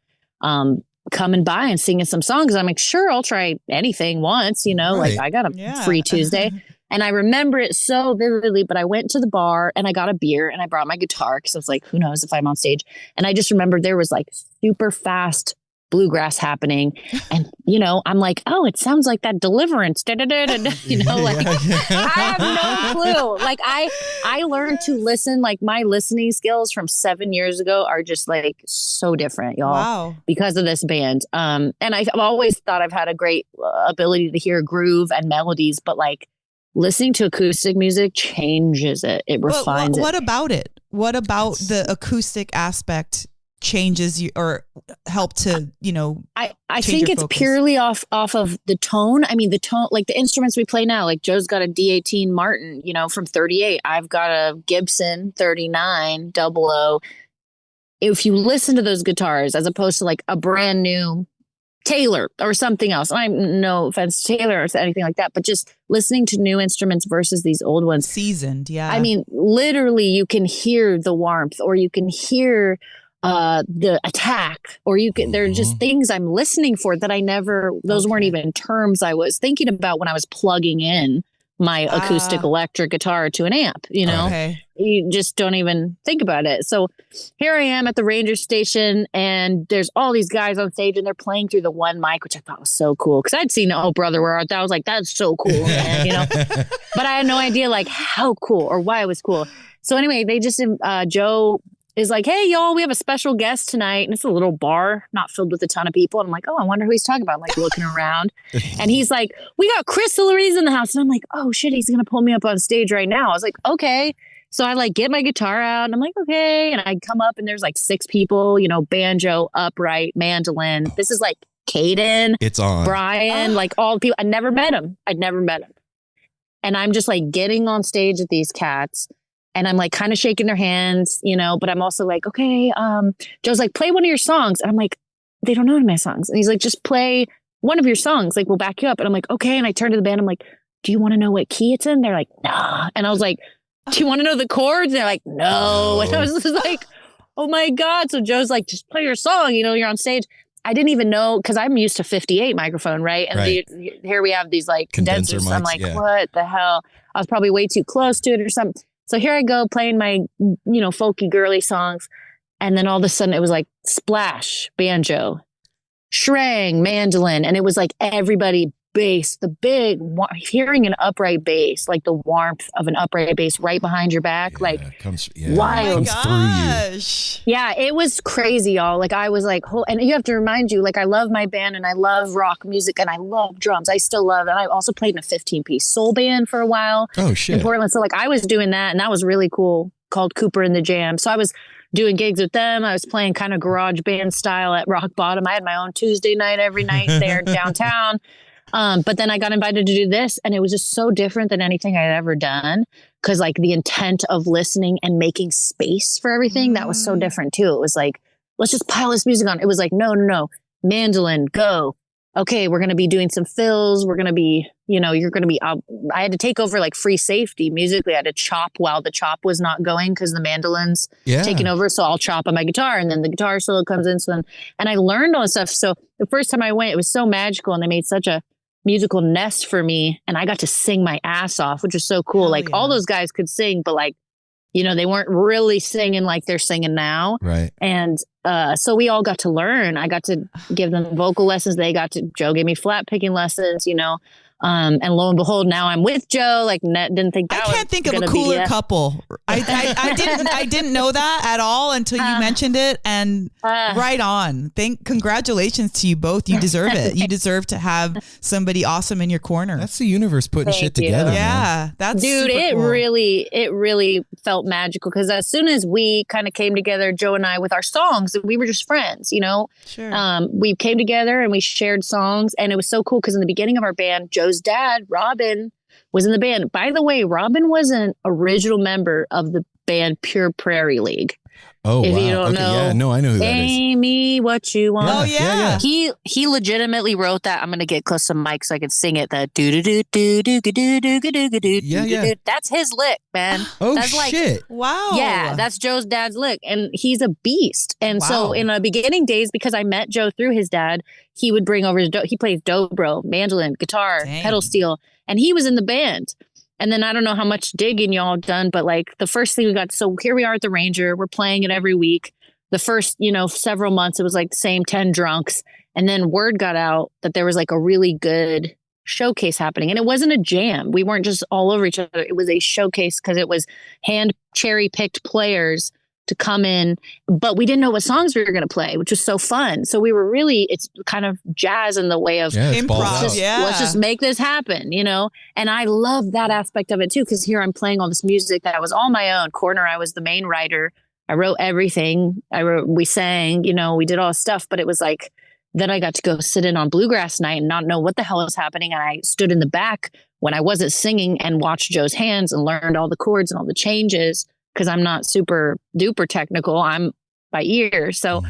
G: coming by and singing some songs?" I'm like, "Sure, I'll try anything once, you know,
C: Right.
G: like I got a free Tuesday." And I remember it so vividly, but I went to the bar and I got a beer and I brought my guitar because I was like, who knows if I'm on stage. And I just remember there was like super fast bluegrass happening. And, you know, I'm like, "Oh, it sounds like that Deliverance." You know, like I have no clue. Like I learned to listen, like my listening skills from 7 years ago are just like so different, y'all.
D: Wow.
G: Because of this band. And I've always thought I've had a great ability to hear groove and melodies, but like listening to acoustic music changes it. It refines
D: What
G: it.
D: about it? What about the acoustic aspect changes you or help to, you know,
G: I
D: change
G: think
D: your
G: it's
D: focus?
G: purely off of the tone. I mean, the tone, like the instruments we play now, like Joe's got a D18 Martin, you know, from 38. I've got a Gibson 39 00. If you listen to those guitars as opposed to like a brand new Taylor or something else, I'm no offense to Taylor or anything like that, but just listening to new instruments versus these old ones.
D: Seasoned, yeah.
G: I mean, literally you can hear the warmth or you can hear the attack or you can, there are just things I'm listening for that I never, those weren't even terms I was thinking about when I was plugging in my acoustic electric guitar to an amp, you know.
D: Okay.
G: You just don't even think about it. So here I am at the Ranger Station and there's all these guys on stage and they're playing through the one mic, which I thought was so cool. Cause I'd seen Oh Brother Where Art Thou. I was like, that's so cool, man, you know, but I had no idea like how cool or why it was cool. So anyway, they just, Joe is like, "Hey y'all, we have a special guest tonight." And it's a little bar, not filled with a ton of people. And I'm like, "Oh, I wonder who he's talking about." I'm like looking around and he's like, "We got Chris Lariza in the house." And I'm like, "Oh shit, he's going to pull me up on stage right now." I was like, "Okay." So I like get my guitar out and I'm like, "Okay." And I come up and there's like 6 people, you know, banjo, upright, mandolin. This is like Caden,
C: It's on.
G: Brian, like all the people. I'd never met him. And I'm just like getting on stage with these cats. And I'm like kind of shaking their hands, you know, but I'm also like, "Okay, Joe's like, play one of your songs." And I'm like, "They don't know any of my songs." And he's like, "Just play one of your songs. Like, we'll back you up." And I'm like, "Okay." And I turn to the band. I'm like, "Do you want to know what key it's in?" They're like, "Nah." And I was like, "Do you want to know the chords?" And they're like, "No." And I was just like, oh my God. So Joe's like, "Just play your song. You know, you're on stage." I didn't even know because I'm used to 58 microphone, right? And here we have these like
C: Condenser
G: condensers.
C: mics,
G: I'm like,
C: yeah.
G: what the hell? I was probably way too close to it or something. So here I go playing my, you know, folky girly songs. And then all of a sudden it was like splash, banjo, shrang, mandolin. And it was like everybody bass, the big, hearing an upright bass, like the warmth of an upright bass right behind your back. Like
C: comes,
G: wild.
C: comes through you.
D: Gosh.
G: Yeah, it was crazy, y'all. Like I was like, and you have to remind you, like I love my band and I love rock music and I love drums. I still love it. I also played in a 15-piece soul band for a while
C: Oh, shit.
G: in Portland. So like I was doing that and that was really cool, called Cooper and the Jam. So I was doing gigs with them. I was playing kind of garage band style at Rock Bottom. I had my own Tuesday night every night there downtown. But then I got invited to do this, and it was just so different than anything I'd ever done. Cause like the intent of listening and making space for everything, that was so different too. It was like, let's just pile this music on. It was like, no, mandolin, go. Okay, we're going to be doing some fills. We're going to be, you're going to be, I had to take over like free safety musically. I had to chop while the chop was not going because the mandolin's taking over. So I'll chop on my guitar, and then the guitar solo comes in. So then, and I learned all this stuff. So the first time I went, it was so magical, and they made such a musical nest for me, and I got to sing my ass off, which was so cool. Like all those guys could sing, but like, they weren't really singing like they're singing now.
C: Right.
G: And so we all got to learn. I got to give them vocal lessons. Joe gave me flat picking lessons, and lo and behold, now I'm with Joe. Like, didn't think that
D: I can't think of a cooler couple. I didn't know that at all until you mentioned it. And right on. Congratulations to you both. You deserve it. You deserve to have somebody awesome in your corner.
C: That's the universe putting shit together.
D: Yeah,
C: man.
D: that's
G: dude.
D: Super cool.
G: It really felt magical because as soon as we kind of came together, Joe and I, with our songs, we were just friends.
D: Sure.
G: We came together and we shared songs, and it was so cool because in the beginning of our band, Joe's dad, Robin, was in the band. By the way, Robin was an original member of the band Pure Prairie League.
C: Oh,
G: if
C: wow.
G: you don't know,
C: Yeah, no, I know who that is.
G: Pay me what you want.
D: Oh, yeah.
G: He legitimately wrote that. I'm gonna get close to Mike so I can sing it. That do do do do do do do do do do.
C: Yeah.
G: That's his lick, man.
C: Oh,
G: that's
C: shit.
D: Wow.
G: Yeah, that's Joe's dad's lick, and he's a beast. And so in the beginning days, because I met Joe through his dad, he would bring over he plays dobro, mandolin, guitar, pedal steel, and he was in the band. And then I don't know how much digging y'all done, but like the first thing we got, so here we are at the Ranger, we're playing it every week. The first, several months, it was like the same 10 drunks. And then word got out that there was like a really good showcase happening. And it wasn't a jam. We weren't just all over each other. It was a showcase because it was hand cherry picked players to come in, but we didn't know what songs we were going to play, which was so fun. So we were it's kind of jazz in the way of
D: improv.
G: Let's just make this happen, And I love that aspect of it too, because here I'm playing all this music that was all my own. Corner, I was the main writer. I wrote everything. We sang, we did all this stuff, but it was like, then I got to go sit in on bluegrass night and not know what the hell was happening. And I stood in the back when I wasn't singing and watched Joe's hands and learned all the chords and all the changes. Because I'm not super duper technical. I'm by ear. So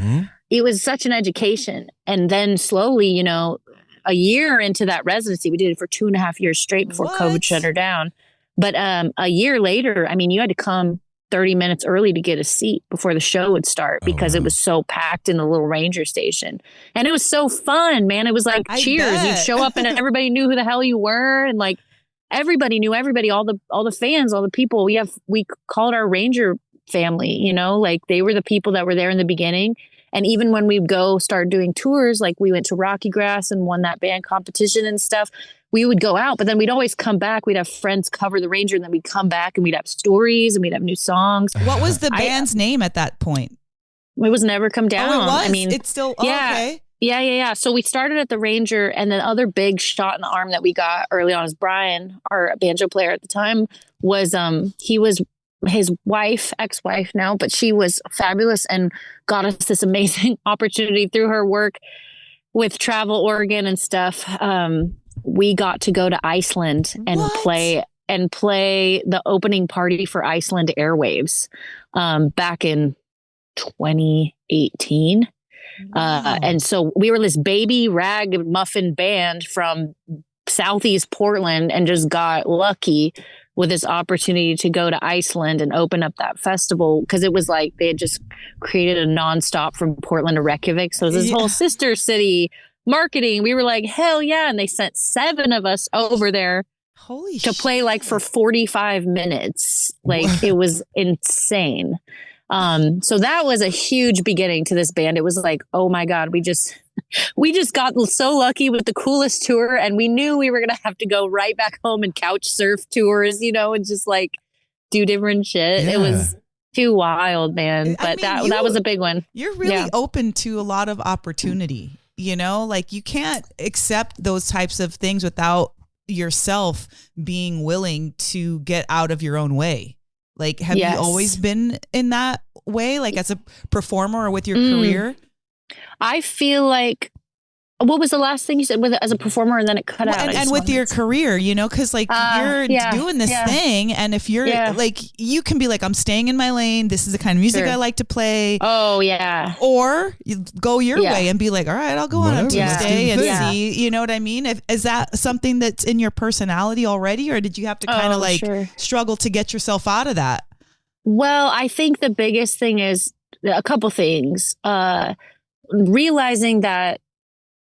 G: it was such an education. And then slowly, a year into that residency, we did it for 2.5 years straight before COVID shut her down. But a year later, you had to come 30 minutes early to get a seat before the show would start because it was so packed in the little Ranger station. And it was so fun, man. It was like cheers. You'd show up and everybody knew who the hell you were. And like, everybody knew everybody, all the fans, all the people. We called our Ranger family, like they were the people that were there in the beginning. And even when we'd go start doing tours, like we went to Rocky Grass and won that band competition and stuff, we would go out, but then we'd always come back. We'd have friends cover the Ranger, and then we'd come back and we'd have stories and we'd have new songs.
D: What was the band's name at that point?
G: It was Never Come Down.
D: Oh, it was? It's still, okay.
G: Yeah. So we started at the Ranger, and the other big shot in the arm that we got early on is Brian, our banjo player at the time, was he was his ex-wife now, but she was fabulous and got us this amazing opportunity through her work with Travel Oregon and stuff. We got to go to Iceland and play the opening party for Iceland Airwaves back in 2018. And so we were this baby ragamuffin band from Southeast Portland and just got lucky with this opportunity to go to Iceland and open up that festival, because it was like they had just created a nonstop from Portland to Reykjavik. So it was this whole sister city marketing. We were like, hell yeah. And they sent 7 of us over there to play like for 45 minutes. Like it was insane. So that was a huge beginning to this band. It was like, oh my God, we just got so lucky with the coolest tour, and we knew we were going to have to go right back home and couch surf tours, and just like do different shit.
C: Yeah.
G: It was too wild, man. But that was a big one.
D: You're really open to a lot of opportunity, like you can't accept those types of things without yourself being willing to get out of your own way. Like, have you always been in that way, like as a performer or with your
G: Mm.
D: career?
G: I feel like, what was the last thing you said with as a performer, and then it cut
D: Well,
G: out? I
D: and
G: just
D: with
G: wanted
D: your
G: to-
D: career, you know, because like you're
G: yeah,
D: doing this
G: yeah.
D: thing, and if you're
G: Yeah.
D: like, you can be like, I'm staying in my lane. This is the kind of music
G: Sure.
D: I like to play.
G: Oh yeah.
D: Or you go your
G: Yeah.
D: way and be like, all right, I'll go on a
C: Whatever,
G: let's do
D: Tuesday
C: the
D: and
C: thing.
D: see, you know what I mean? Is that something that's in your personality already, or did you have to kind of
G: Oh,
D: like
G: sure.
D: struggle to get yourself out of that?
G: Well, I think the biggest thing is a couple things. Realizing that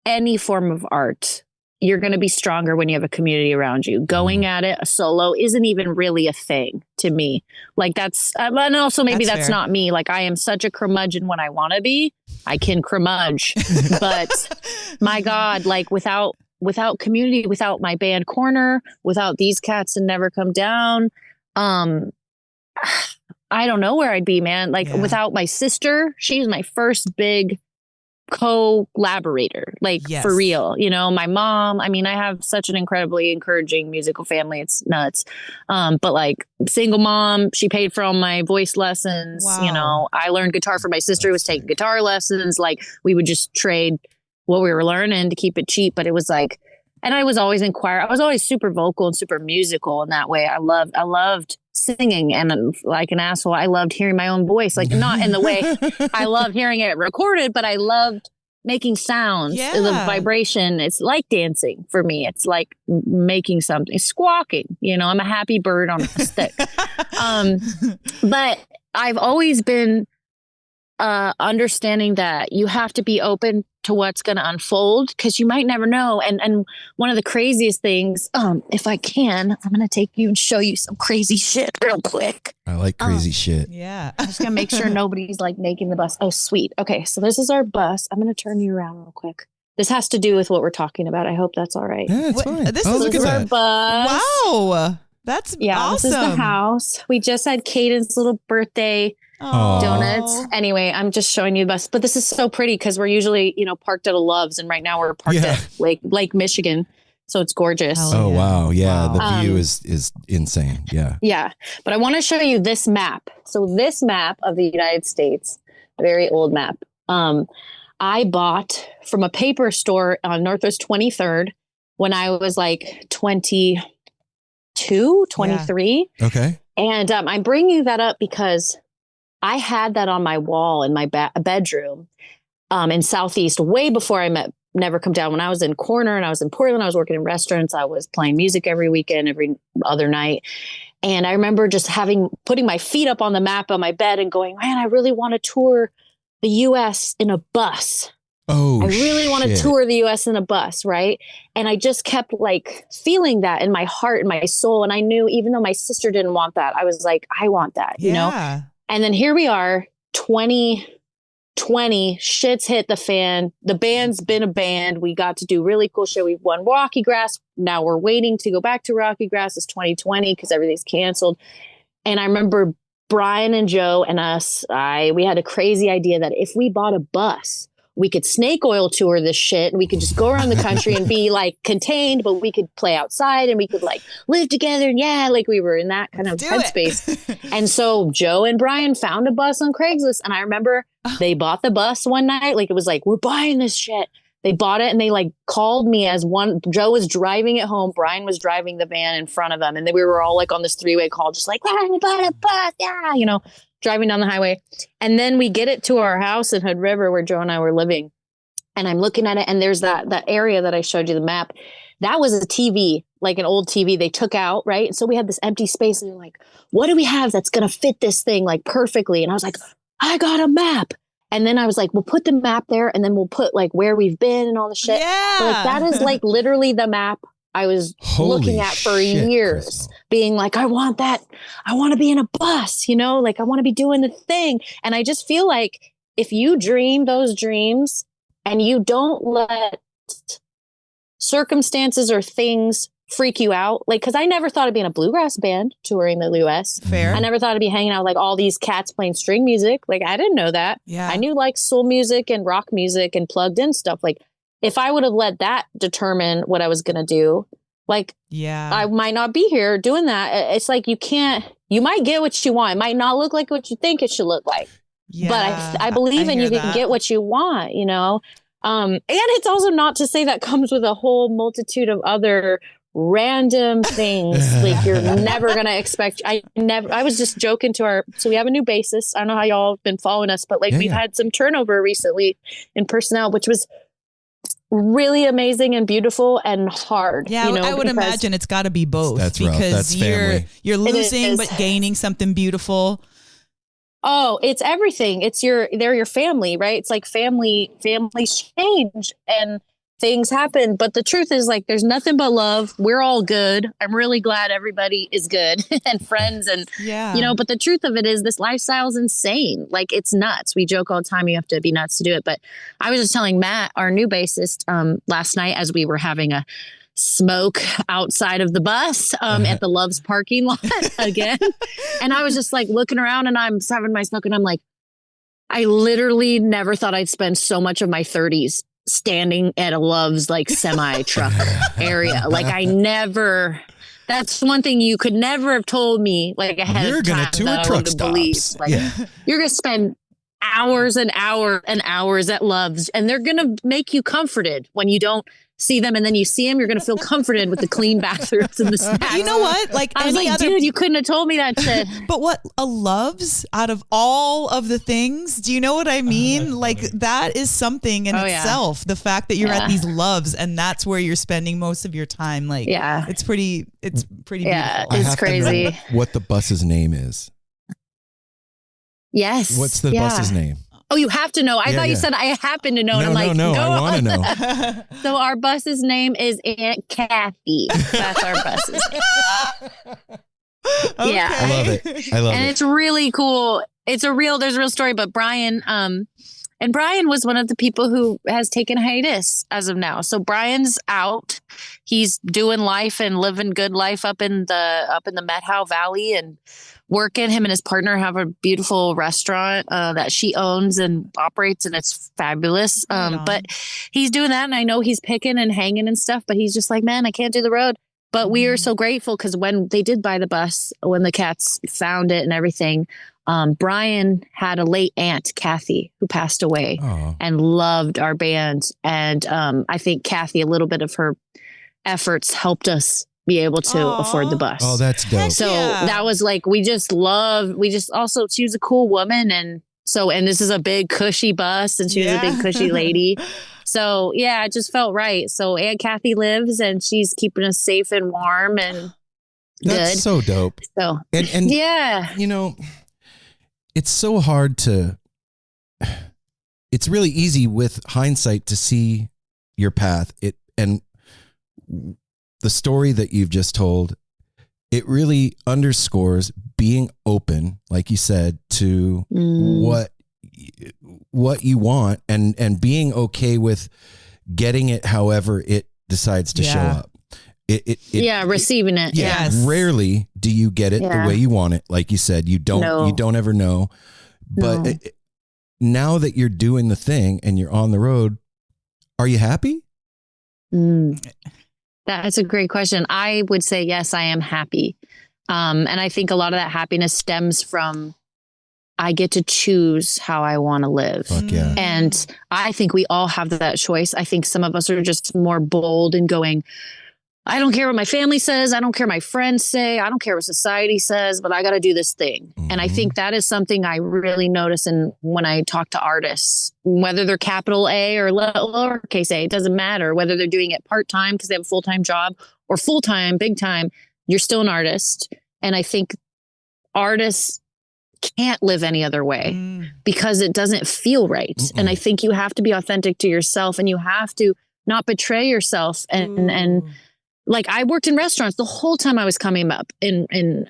G: any form of art, you're going to be stronger when you have a community around you. Going at it a solo isn't even really a thing to me. Like that's, and also maybe
D: That's
G: that's
D: fair.
G: not me. Like I am such a curmudgeon when I want to be. I can curmudge, but my God, like without community, without my band Corner, without these cats and Never Come Down, I don't know where I'd be, man. Like
D: Yeah.
G: without my sister, she was my first big collaborator, like
D: Yes.
G: for real. You know, my mom, I mean, I have such an incredibly encouraging musical family. It's nuts. But like single mom, she paid for all my voice lessons.
D: Wow.
G: You know, I learned guitar for my sister, was taking guitar lessons. Like we would just trade what we were learning to keep it cheap. But it was like, and I was always in choir. I was always super vocal and super musical in that way. I loved singing, and like an asshole, I loved hearing my own voice. Like not in the way I love hearing it recorded, but I loved making sounds.
D: Yeah.
G: The vibration. It's like dancing for me. It's like making something, squawking. You know, I'm a happy bird on a stick. But I've always been understanding that you have to be open to what's going to unfold, because you might never know. And one of the craziest things, if I can, I'm going to take you and show you some crazy shit real quick.
C: I like crazy shit.
D: Yeah.
G: I'm just going to make sure nobody's like making the bus. Oh, sweet. Okay. So this is our bus. I'm going to turn you around real quick. This has to do with what we're talking about. I hope that's all right.
C: Yeah, it's
D: What-
C: fine.
D: this
C: oh,
D: is-
C: look
G: This
C: at
G: is our
C: that.
G: bus.
D: Wow. That's
G: Yeah,
D: awesome.
G: this is the house. We just had Caden's little birthday
C: Aw.
G: donuts. Anyway, I'm just showing you the bus, but this is so pretty because we're usually, you know, parked at a Love's, and right now we're parked
C: Yeah.
G: at Lake Michigan, so it's gorgeous.
D: Hell
C: Oh
D: yeah.
C: wow, yeah,
D: Wow.
C: the view
G: Um,
C: is insane. Yeah.
G: Yeah, but I want to show you this map. So this map of the United States, a very old map, I bought from a paper store on Northwest 23rd when I was like 22, 23.
C: Okay.
G: And I'm bringing that up because I had that on my wall in my bedroom in Southeast way before I met Never Come Down. When I was in Corner and I was in Portland, I was working in restaurants. I was playing music every weekend, every other night. And I remember just putting my feet up on the map on my bed and going, man, I really want to tour the US in a bus.
C: Oh,
G: I really want to
C: shit.
G: tour the US in a bus, right? And I just kept like feeling that in my heart and my soul. And I knew even though my sister didn't want that, I was like, I want that, you know?
D: Yeah.
G: And then here we are, 2020, shit's hit the fan. The band's been a band. We got to do really cool shit. We've won Rocky Grass. Now we're waiting to go back to Rocky Grass. It's 2020 because everything's canceled. And I remember Brian and Joe and us, we had a crazy idea that if we bought a bus, we could snake oil tour this shit, and we could just go around the country and be like contained, but we could play outside and we could like live together. And yeah, like we were in that kind of
D: Do it.
G: headspace. And so Joe and Brian found a bus on Craigslist. And I remember they bought the bus one night. Like it was like, we're buying this shit. They bought it and they like called me as one. Joe was driving it home. Brian was driving the van in front of them. And then we were all like on this 3-way call, just like, we bought a bus. Yeah, you know, driving down the highway. And then we get it to our house in Hood River where Joe and I were living. And I'm looking at it, and there's that area that I showed you, the map. That was a TV, like an old TV they took out, right? And so we had this empty space, and they're like, what do we have that's going to fit this thing like perfectly? And I was like, I got a map. And then I was like, we'll put the map there, and then we'll put like where we've been and all the shit.
D: Yeah.
G: But, like that is like literally the map I was
C: Holy
G: looking at for
C: shit,
G: years,
C: Crystal.
G: being like, I want that. I want to be in a bus, you know, like I want to be doing the thing. And I just feel like if you dream those dreams and you don't let circumstances or things freak you out, like, because I never thought of being a bluegrass band touring the US.
D: Fair.
G: I never thought I'd be hanging out with like all these cats playing string music. Like I didn't know that.
D: Yeah.
G: I knew like soul music and rock music and plugged in stuff. Like if I would have let that determine what I was going to do, like
D: Yeah.
G: I might not be here doing that. It's like you might get what you want. It might not look like what you think it should look like.
D: Yeah,
G: but I believe in
D: hear
G: you can
D: that.
G: get what you want, you know? And it's also not to say that comes with a whole multitude of other random things like you're never going to expect. I was just joking so we have a new bassist. I don't know how y'all have been following us, but like we've had some turnover recently in personnel, which was really amazing and beautiful and hard.
D: Yeah,
G: you know,
D: I would imagine it's got to be both.
C: That's rough.
D: Because
C: That's family.
D: you're losing
G: is.
D: but gaining something beautiful.
G: Oh, it's everything. They're your family, right? It's like families change and things happen. But the truth is, like, there's nothing but love. We're all good. I'm really glad everybody is good and friends. And, you know, but the truth of it is this lifestyle is insane. Like, it's nuts. We joke all the time. You have to be nuts to do it. But I was just telling Matt, our new bassist, last night as we were having a smoke outside of the bus at the Love's parking lot again. And I was just like looking around and I'm having my smoke and I'm like, I literally never thought I'd spend so much of my 30s standing at a Love's like semi truck area. Like that's one thing you could never have told me like ahead
C: You're
G: of time.
C: gonna tour truck stops.
G: Like, you're going to spend hours and hours and hours at Love's and they're going to make you comforted when you don't see them, and then you see them, you're going to feel comforted with the clean bathrooms and the snacks.
D: You know what? Like
G: I was like, dude, you couldn't have told me that shit.
D: But what a Love's out of all of the things, do you know what I mean? Like that is something in itself. The fact that you're at these Love's and that's where you're spending most of your time. Like, it's pretty beautiful.
G: It's crazy.
C: To know what the bus's name is?
G: Yes.
C: What's the bus's name?
G: Oh, you have to know. I thought you said I happen to know.
C: No,
G: and I'm like,
C: no, I want to know.
G: So our bus's name is Aunt Kathy. That's our bus's name. Yeah.
C: I love it.
G: And it's really cool. There's a real story, but Brian, and Brian was one of the people who has taken hiatus as of now. So Brian's out. He's doing life and living good life up in the Methow Valley and working. Him and his partner have a beautiful restaurant that she owns and operates, and it's fabulous. But he's doing that, and I know he's picking and hanging and stuff, but he's just like, man, I can't do the road. But we are so grateful because when they did buy the bus, when the cats found it and everything, Brian had a late aunt, Kathy, who passed away and loved our band. And I think Kathy, a little bit of her efforts helped us be able to afford the bus.
C: Oh, that's dope.
G: So that was like, she was a cool woman. And this is a big cushy bus and she was a big cushy lady. So yeah, it just felt right. So Aunt Kathy lives and she's keeping us safe and warm and
C: that's
G: good.
C: So dope.
G: So,
C: and
G: yeah,
C: you know, it's so hard it's really easy with hindsight to see your path. And the story that you've just told, it really underscores being open, like you said, to what you want and being okay with getting it however it decides to show up.
G: Receiving it.
C: Yeah. Rarely do you get it the way you want it. Like you said, you don't ever know. But now that you're doing the thing and you're on the road, are you happy?
G: That's a great question. I would say, yes, I am happy. And I think a lot of that happiness stems from I get to choose how I want to live.
C: Fuck yeah.
G: And I think we all have that choice. I think some of us are just more bold in going, I don't care what my family says. I don't care what my friends say. I don't care what society says, but I got to do this thing. And I think that is something I really notice when I talk to artists, whether they're capital A or lowercase a, it doesn't matter whether they're doing it part-time because they have a full-time job or full-time, big time, you're still an artist. And I think artists can't live any other way because it doesn't feel right. And I think you have to be authentic to yourself and you have to not betray yourself and like I worked in restaurants the whole time I was coming up in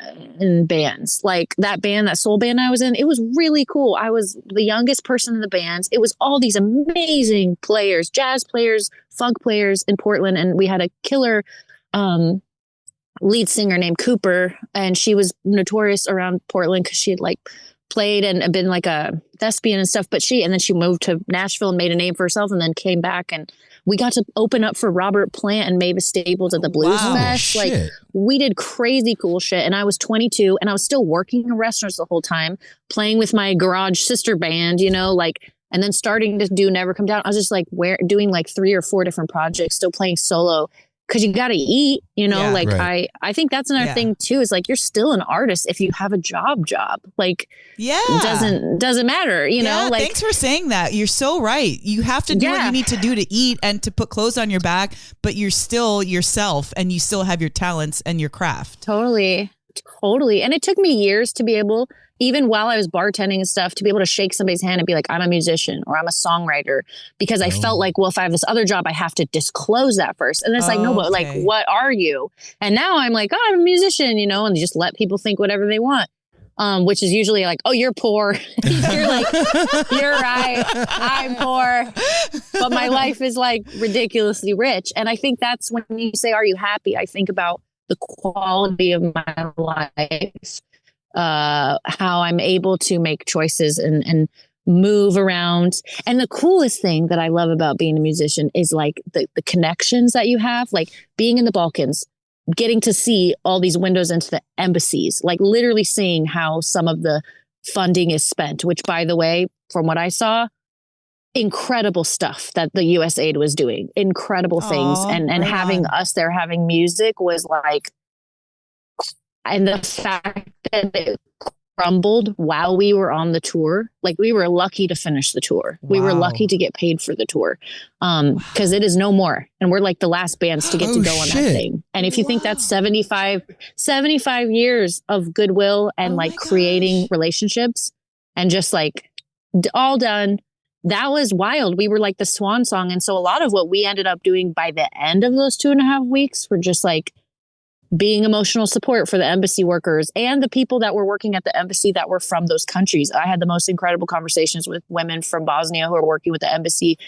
G: bands. Like that band, that soul band I was in, it was really cool. I was the youngest person in the bands. It was all these amazing players, jazz players, funk players in Portland. And we had a killer lead singer named Cooper. And she was notorious around Portland because she had like played and been like a thespian and stuff, but and then she moved to Nashville and made a name for herself and then came back, and we got to open up for Robert Plant and Mavis Staples at the Blues Fest. Like we did crazy cool shit. And I was 22 and I was still working in restaurants the whole time, playing with my garage sister band, you know, like, and then starting to do Never Come Down. I was just like doing like 3 or 4 different projects, still playing solo. Cause you got to eat, you know, I think that's another thing too, is like, you're still an artist if you have a job, like, it doesn't matter, you know, like,
D: thanks for saying that. You're so right. You have to do what you need to do to eat and to put clothes on your back, but you're still yourself and you still have your talents and your craft.
G: Totally. And it took me years to be able, even while I was bartending and stuff, to be able to shake somebody's hand and be like, I'm a musician or I'm a songwriter, because I felt like, well, if I have this other job, I have to disclose that first. And it's like, no, but like, what are you? And now I'm like, oh, I'm a musician, you know, and just let people think whatever they want. Which is usually like, oh, you're poor. You're like, you're right. I'm poor. But my life is like ridiculously rich. And I think that's when you say, are you happy? I think about the quality of my life. How I'm able to make choices and move around. And the coolest thing that I love about being a musician is like the connections that you have, like being in the Balkans, getting to see all these windows into the embassies, like literally seeing how some of the funding is spent, which, by the way, from what I saw, incredible stuff that the USAID was doing, incredible things. And having us there, having music was like, and the fact that it crumbled while we were on the tour, like we were lucky to finish the tour. We were lucky to get paid for the tour, because it is no more. And we're like the last bands to get to go on that thing. And if you think that's 75 years of goodwill and like creating relationships and just like all done, that was wild. We were like the swan song. And so a lot of what we ended up doing by the end of those 2.5 weeks were just like being emotional support for the embassy workers and the people that were working at the embassy that were from those countries. I had the most incredible conversations with women from Bosnia who are working with the embassy,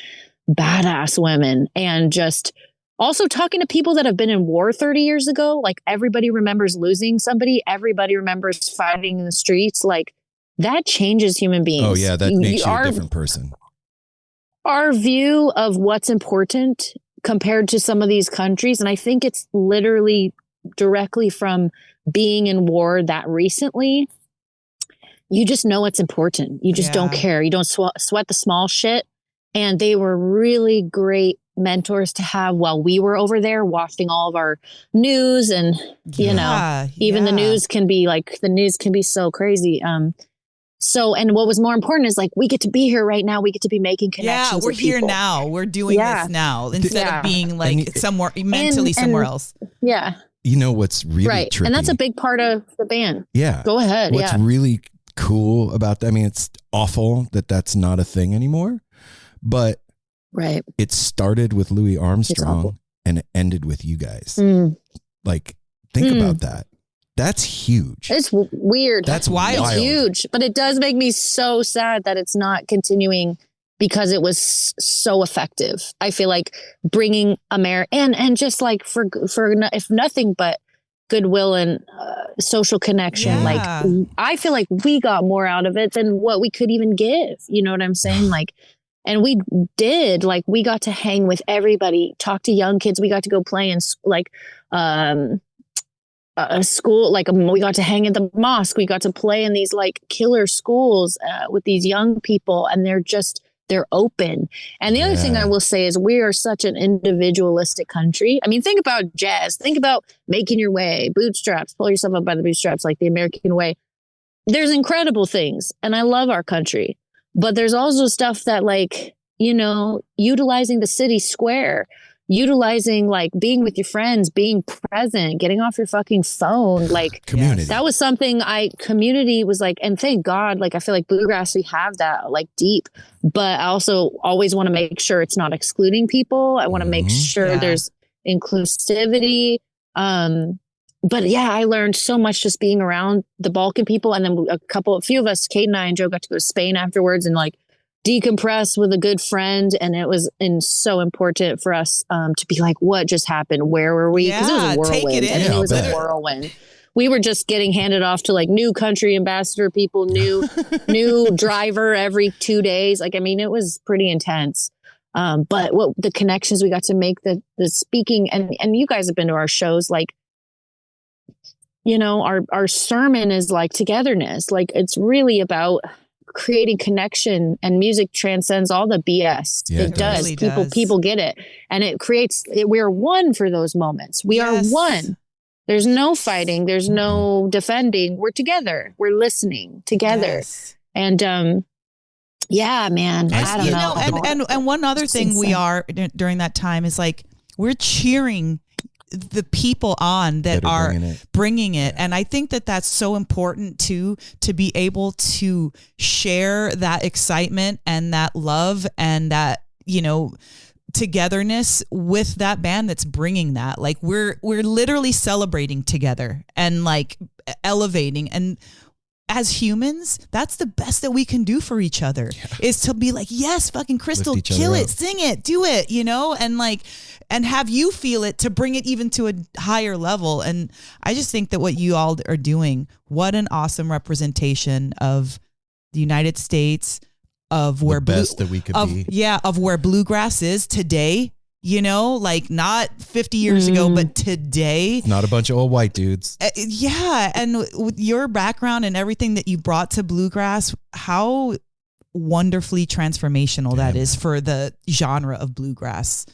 G: badass women, and just also talking to people that have been in war 30 years ago. Like everybody remembers losing somebody. Everybody remembers fighting in the streets. Like that changes human beings.
C: Oh yeah. That makes you a different person.
G: Our view of what's important compared to some of these countries. And I think it's literally directly from being in war that recently, you just know it's important. You just don't care. You don't sweat the small shit. And they were really great mentors to have while we were over there watching all of our news. And, you know, even the news can be so crazy. And what was more important is like, we get to be here right now. We get to be making connections.
D: Yeah, we're here now. We're doing this now instead of being like somewhere mentally somewhere else.
G: Yeah.
C: You know what's really trippy?
G: And that's a big part of the band.
C: Yeah.
G: Go ahead.
C: What's really cool about that? I mean, it's awful that that's not a thing anymore, but it started with Louis Armstrong and it ended with you guys. Like, think about that. That's huge.
G: It's weird.
C: That's wild.
G: It's huge, but it does make me so sad that it's not continuing, because it was so effective. I feel like bringing America and just like for if nothing but goodwill and social connection. Like I feel like we got more out of it than what we could even give. You know what I'm saying? Like, and we did, like, we got to hang with everybody, talk to young kids. We got to go play in like a school, like we got to hang at the mosque. We got to play in these like killer schools with these young people, and they're open. And the other thing I will say is we are such an individualistic country. I mean, think about jazz. Think about making your way, bootstraps, pull yourself up by the bootstraps, like the American way. There's incredible things. And I love our country. But there's also stuff that, like, you know, utilizing the city square, utilizing like being with your friends, being present, getting off your fucking phone, like
C: community.
G: That was something community was like, and thank God, like I feel like bluegrass, we have that like deep, but I also always want to make sure it's not excluding people. I want to make sure there's inclusivity. But yeah, I learned so much just being around the Balkan people. And then a few of us, Kate and I and Joe, got to go to Spain afterwards and like decompress with a good friend. And it was so important for us to be like, what just happened? Where were we? Because it was a whirlwind.
D: Take it in.
G: It was a whirlwind. we were just getting handed off to like new country ambassador people, new driver every 2 days. Like, I mean, it was pretty intense. But what the connections we got to make, the speaking, and you guys have been to our shows, like, you know, our sermon is like togetherness. Like, it's really about creating connection, and music transcends all the BS.
C: Yeah,
G: it does.
D: Really
G: People get it. And it creates, we're one for those moments. We are one. There's no fighting. There's no defending. We're together. We're listening together.
D: Yes.
G: And, yeah, man, I don't know.
D: And one other thing we are during that time is like, we're cheering the people on that are bringing it. And I think that that's so important too, to be able to share that excitement and that love and that, you know, togetherness with that band that's bringing that. Like, we're literally celebrating together and like elevating. And as humans, that's the best that we can do for each other, is to be like, yes, fucking Crystal, kill it, sing it, do it, you know, and like, and have you feel it to bring it even to a higher level. And I just think that what you all are doing, what an awesome representation of the United States, of where
C: best that we could be.
D: Yeah, of where bluegrass is today. You know, like not 50 years ago, but today.
C: Not a bunch of old white dudes.
D: Yeah. And with your background and everything that you brought to bluegrass, how wonderfully transformational that is for the genre of bluegrass.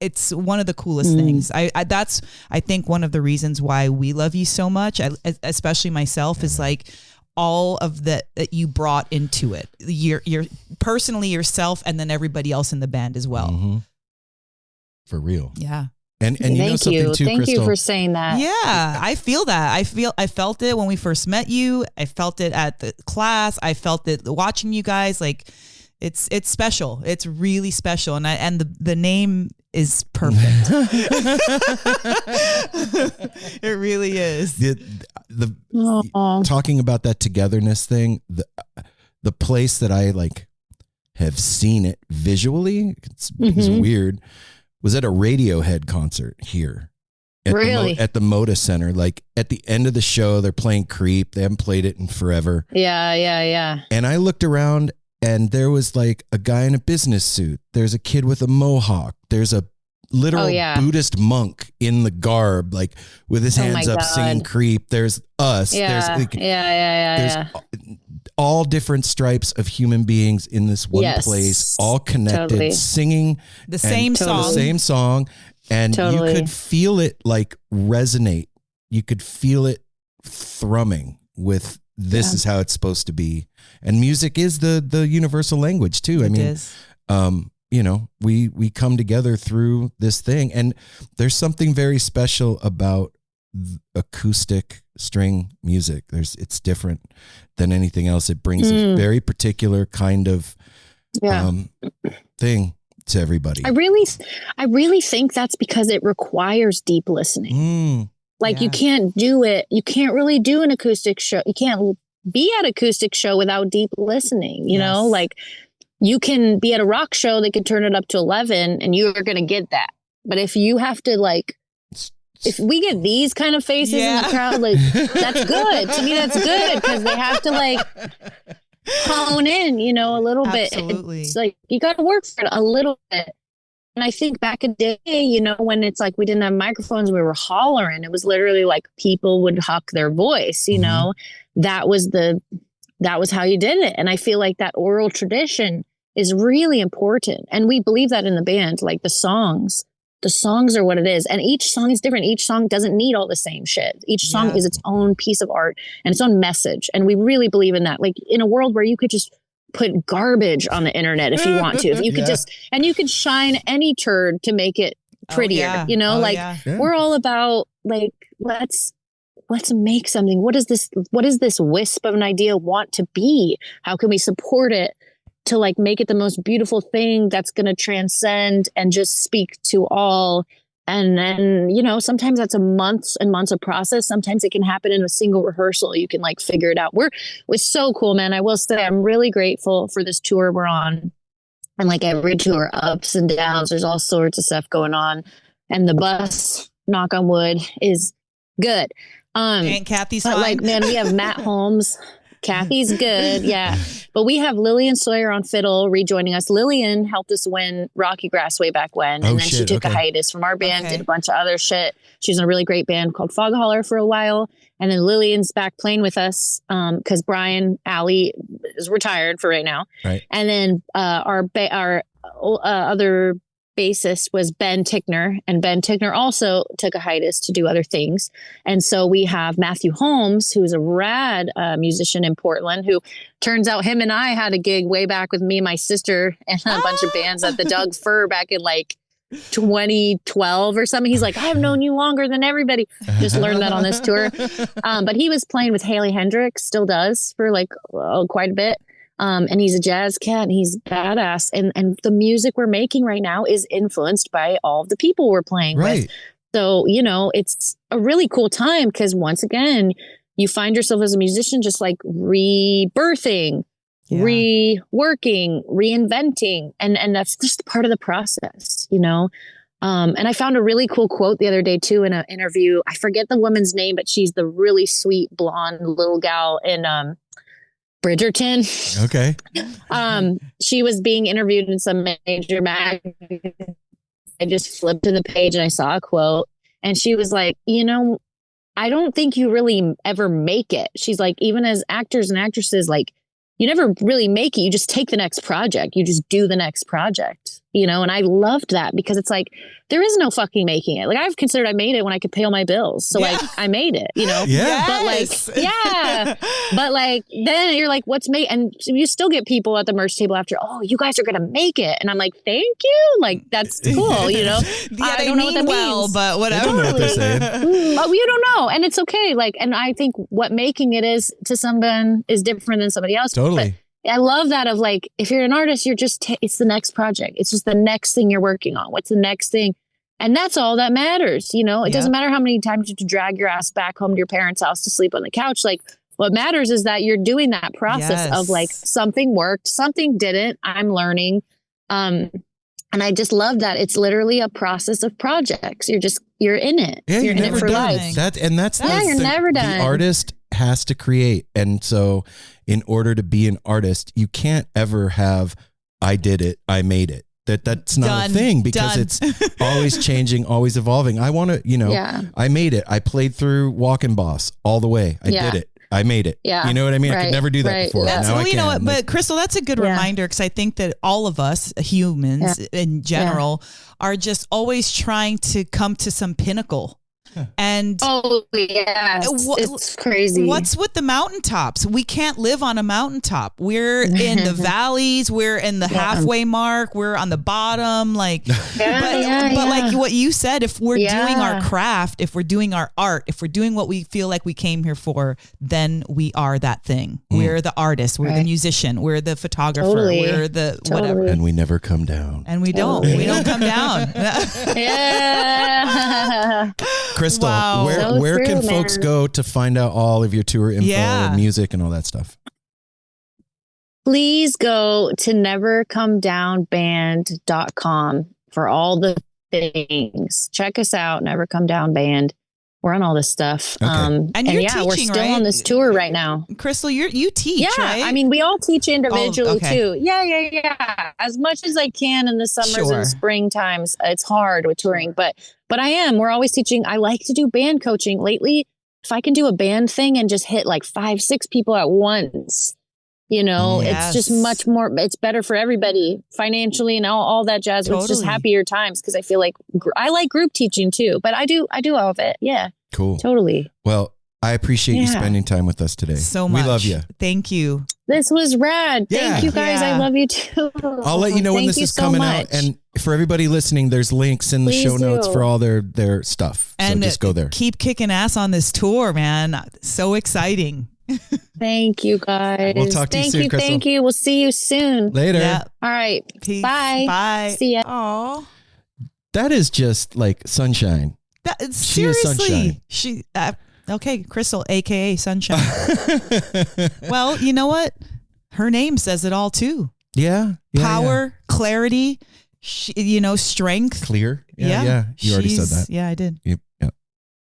D: It's one of the coolest things. That's, I think, one of the reasons why we love you so much, especially myself, is like all of that you brought into it. You're personally yourself, and then everybody else in the band as well.
C: Mm-hmm. For real.
D: Yeah.
C: And you know something too,
G: Thank
C: Crystal?
G: you for saying that.
D: Yeah, I feel that. I felt it when we first met you. I felt it at the class. I felt it watching you guys. Like, it's special. It's really special. And the name is perfect. It really is.
C: Talking about that togetherness thing, the place that I like have seen it visually, it's weird, was at a Radiohead concert here at the Moda Center. Like, at the end of the show, they're playing Creep. They haven't played it in forever.
G: Yeah.
C: And I looked around, and there was like a guy in a business suit. There's a kid with a mohawk. There's a literal Buddhist monk in the garb, like with his hands up singing Creep. There's us. There's all different stripes of human beings in this one place, all connected, singing
D: the same
C: song. And you could feel it like resonate. You could feel it thrumming with this is how it's supposed to be. And music is the universal language too. I mean, you know, we come together through this thing, and there's something very special about acoustic string music. It's different than anything else. It brings a very particular kind of thing to everybody. I
G: really think that's because it requires deep listening. Like, you can't do it. You can't really do an acoustic show. You can't be at acoustic show without deep listening, you know, like you can be at a rock show. They can turn it up to 11 and you're going to get that. But if you have to, like, if we get these kind of faces in the crowd, like, that's good. To me, that's good, because they have to like hone in, you know, a little bit. It's like, you got to work for it a little bit. And I think back in the day, you know, when it's like we didn't have microphones, we were hollering. It was literally like people would huck their voice, you know, that was how you did it. And I feel like that oral tradition is really important. And we believe that in the band, like the songs are what it is. And each song is different. Each song doesn't need all the same shit. Each song is its own piece of art and its own message. And we really believe in that. Like, in a world where you could just put garbage on the internet if you want to, if you could and you could shine any turd to make it prettier, you know, we're all about like, let's make something. What is this wisp of an idea want to be? How can we support it to like make it the most beautiful thing that's going to transcend and just speak to all? And then, you know, sometimes that's a months and months of process. Sometimes it can happen in a single rehearsal. You can like figure it out. It's so cool, man. I will say I'm really grateful for this tour we're on. And like every tour, ups and downs, there's all sorts of stuff going on. And the bus, knock on wood, is good.
D: Aunt Kathy's
G: But
D: fine.
G: like, man, we have Matt Holmes. Kathy's good. Yeah. But we have Lillian Sawyer on fiddle rejoining us. Lillian helped us win Rocky Grass way back when.
C: Oh,
G: And then she
C: shit,
G: took a
C: okay.
G: hiatus from our band,
D: Okay.
G: did a bunch of other shit. She's in a really great band called Fog Holler for a while. And then Lillian's back playing with us because Brian Alley is retired for right now.
C: Right.
G: And then our other bassist was Ben Tickner, and Ben Tickner also took a hiatus to do other things. And so we have Matthew Holmes, who's a rad musician in Portland, who turns out him and I had a gig way back with me and my sister and a bunch of bands at the Doug Fir back in like 2012 or something. He's like, I've known you longer than everybody. Just learned that on this tour. But he was playing with Haley Hendricks, still does for like quite a bit. And he's a jazz cat and he's badass. And the music we're making right now is influenced by all of the people we're playing with.
C: Right.
G: So, you know, it's a really cool time because once again, you find yourself as a musician just like rebirthing, reworking, reinventing. And that's just part of the process, you know? And I found a really cool quote the other day too in an interview. I forget the woman's name, but she's the really sweet blonde little gal in Bridgerton.
C: Okay.
G: She was being interviewed in some major magazine. I just flipped to the page and I saw a quote and she was like, you know, I don't think you really ever make it. She's like, even as actors and actresses, like you never really make it. You just take the next project. You just do the next project, you know? And I loved that because it's like, there is no fucking making it. Like I've considered I made it when I could pay all my bills. So like I made it, you know?
C: Yeah.
G: But like, yeah. But like, then you're like, what's made? And you still get people at the merch table after, oh, you guys are going to make it. And I'm like, thank you. Like, that's cool, you know?
D: Yeah,
G: I
D: they
G: don't know what
D: mean
G: that
D: well,
G: means.
D: but
C: I
D: whatever.
C: don't know what they're saying.
G: Oh, you don't know. And it's okay. Like, and I think what making it is to someone is different than somebody else.
C: Totally.
G: But I love that of like, if you're an artist, you're just, it's the next project. It's just the next thing you're working on. What's the next thing? And that's all that matters. You know, it doesn't matter how many times you have to drag your ass back home to your parents' house to sleep on the couch. Like what matters is that you're doing that process of like something worked, something didn't, I'm learning. And I just love that it's literally a process of projects. You're in it.
C: Yeah,
G: you're in it for
C: done.
G: life.
C: That's
G: you're never done.
C: The artist has to create. And so in order to be an artist, you can't ever have, I did it, I made it. That's not a thing because it's always changing, always evolving. I want to, you know, I made it. I played through Walking Boss all the way. I did it. I made it.
G: Yeah.
C: You know what I mean? I could never do that before.
D: That's,
C: Now I
D: you
C: can.
D: know what,
C: Like,
D: but Crystal, that's a good reminder because I think that all of us humans in general are just always trying to come to some pinnacle. And
G: oh yeah, it's crazy.
D: What's with the mountaintops? We can't live on a mountaintop. We're in the valleys. We're in the halfway mark. We're on the bottom. Like, but like what you said, if we're doing our craft, if we're doing our art, if we're doing what we feel like we came here for, then we are that thing. We're the artist. We're the musician. We're the photographer. We're the whatever.
C: And we never come down.
D: And we don't. We don't come down.
G: Yeah.
C: Crystal,
D: Wow.
C: where can folks go to find out all of your tour info and music and all that stuff?
G: Please go to nevercomedownband.com for all the things. Check us out, Never Come Down Band. We're on all this stuff.
C: Okay.
D: And you're
G: we're
D: teaching,
G: still
D: right?
G: on this tour right now.
D: Crystal, you teach,
G: Yeah,
D: right?
G: I mean, we all teach individually
D: okay.
G: too. Yeah. As much as I can in the summers and spring times. It's hard with touring, but I am. We're always teaching. I like to do band coaching. Lately, if I can do a band thing and just hit like 5-6 people at once, you know, it's just much more, it's better for everybody financially and all that jazz. It's just happier times because I feel like I like group teaching too, but I do all of it. Yeah.
C: Cool.
G: Totally.
C: Well, I appreciate you spending time with us today.
D: So much.
C: We love you.
D: Thank you.
G: This was rad.
C: Yeah.
G: Thank you guys. I love you too.
C: I'll let you know when this is coming out. And for everybody listening, there's links in the show notes for all their stuff.
D: And
C: so just go there.
D: Keep kicking ass on this tour, man. So exciting.
G: Thank you guys.
C: We'll talk to you soon, Crystal.
G: Thank you. We'll see you soon.
C: Later.
D: Yeah.
G: All right.
D: Peace.
G: Bye.
D: Bye.
G: See ya.
D: Aw.
C: That is just like sunshine. She is
D: Seriously.
C: sunshine.
D: Okay, Crystal, AKA Sunshine. Well, you know what? Her name says it all too.
C: Yeah.
D: Power, clarity, strength.
C: Clear. Yeah. You already said that.
D: Yeah, I did.
C: Yeah.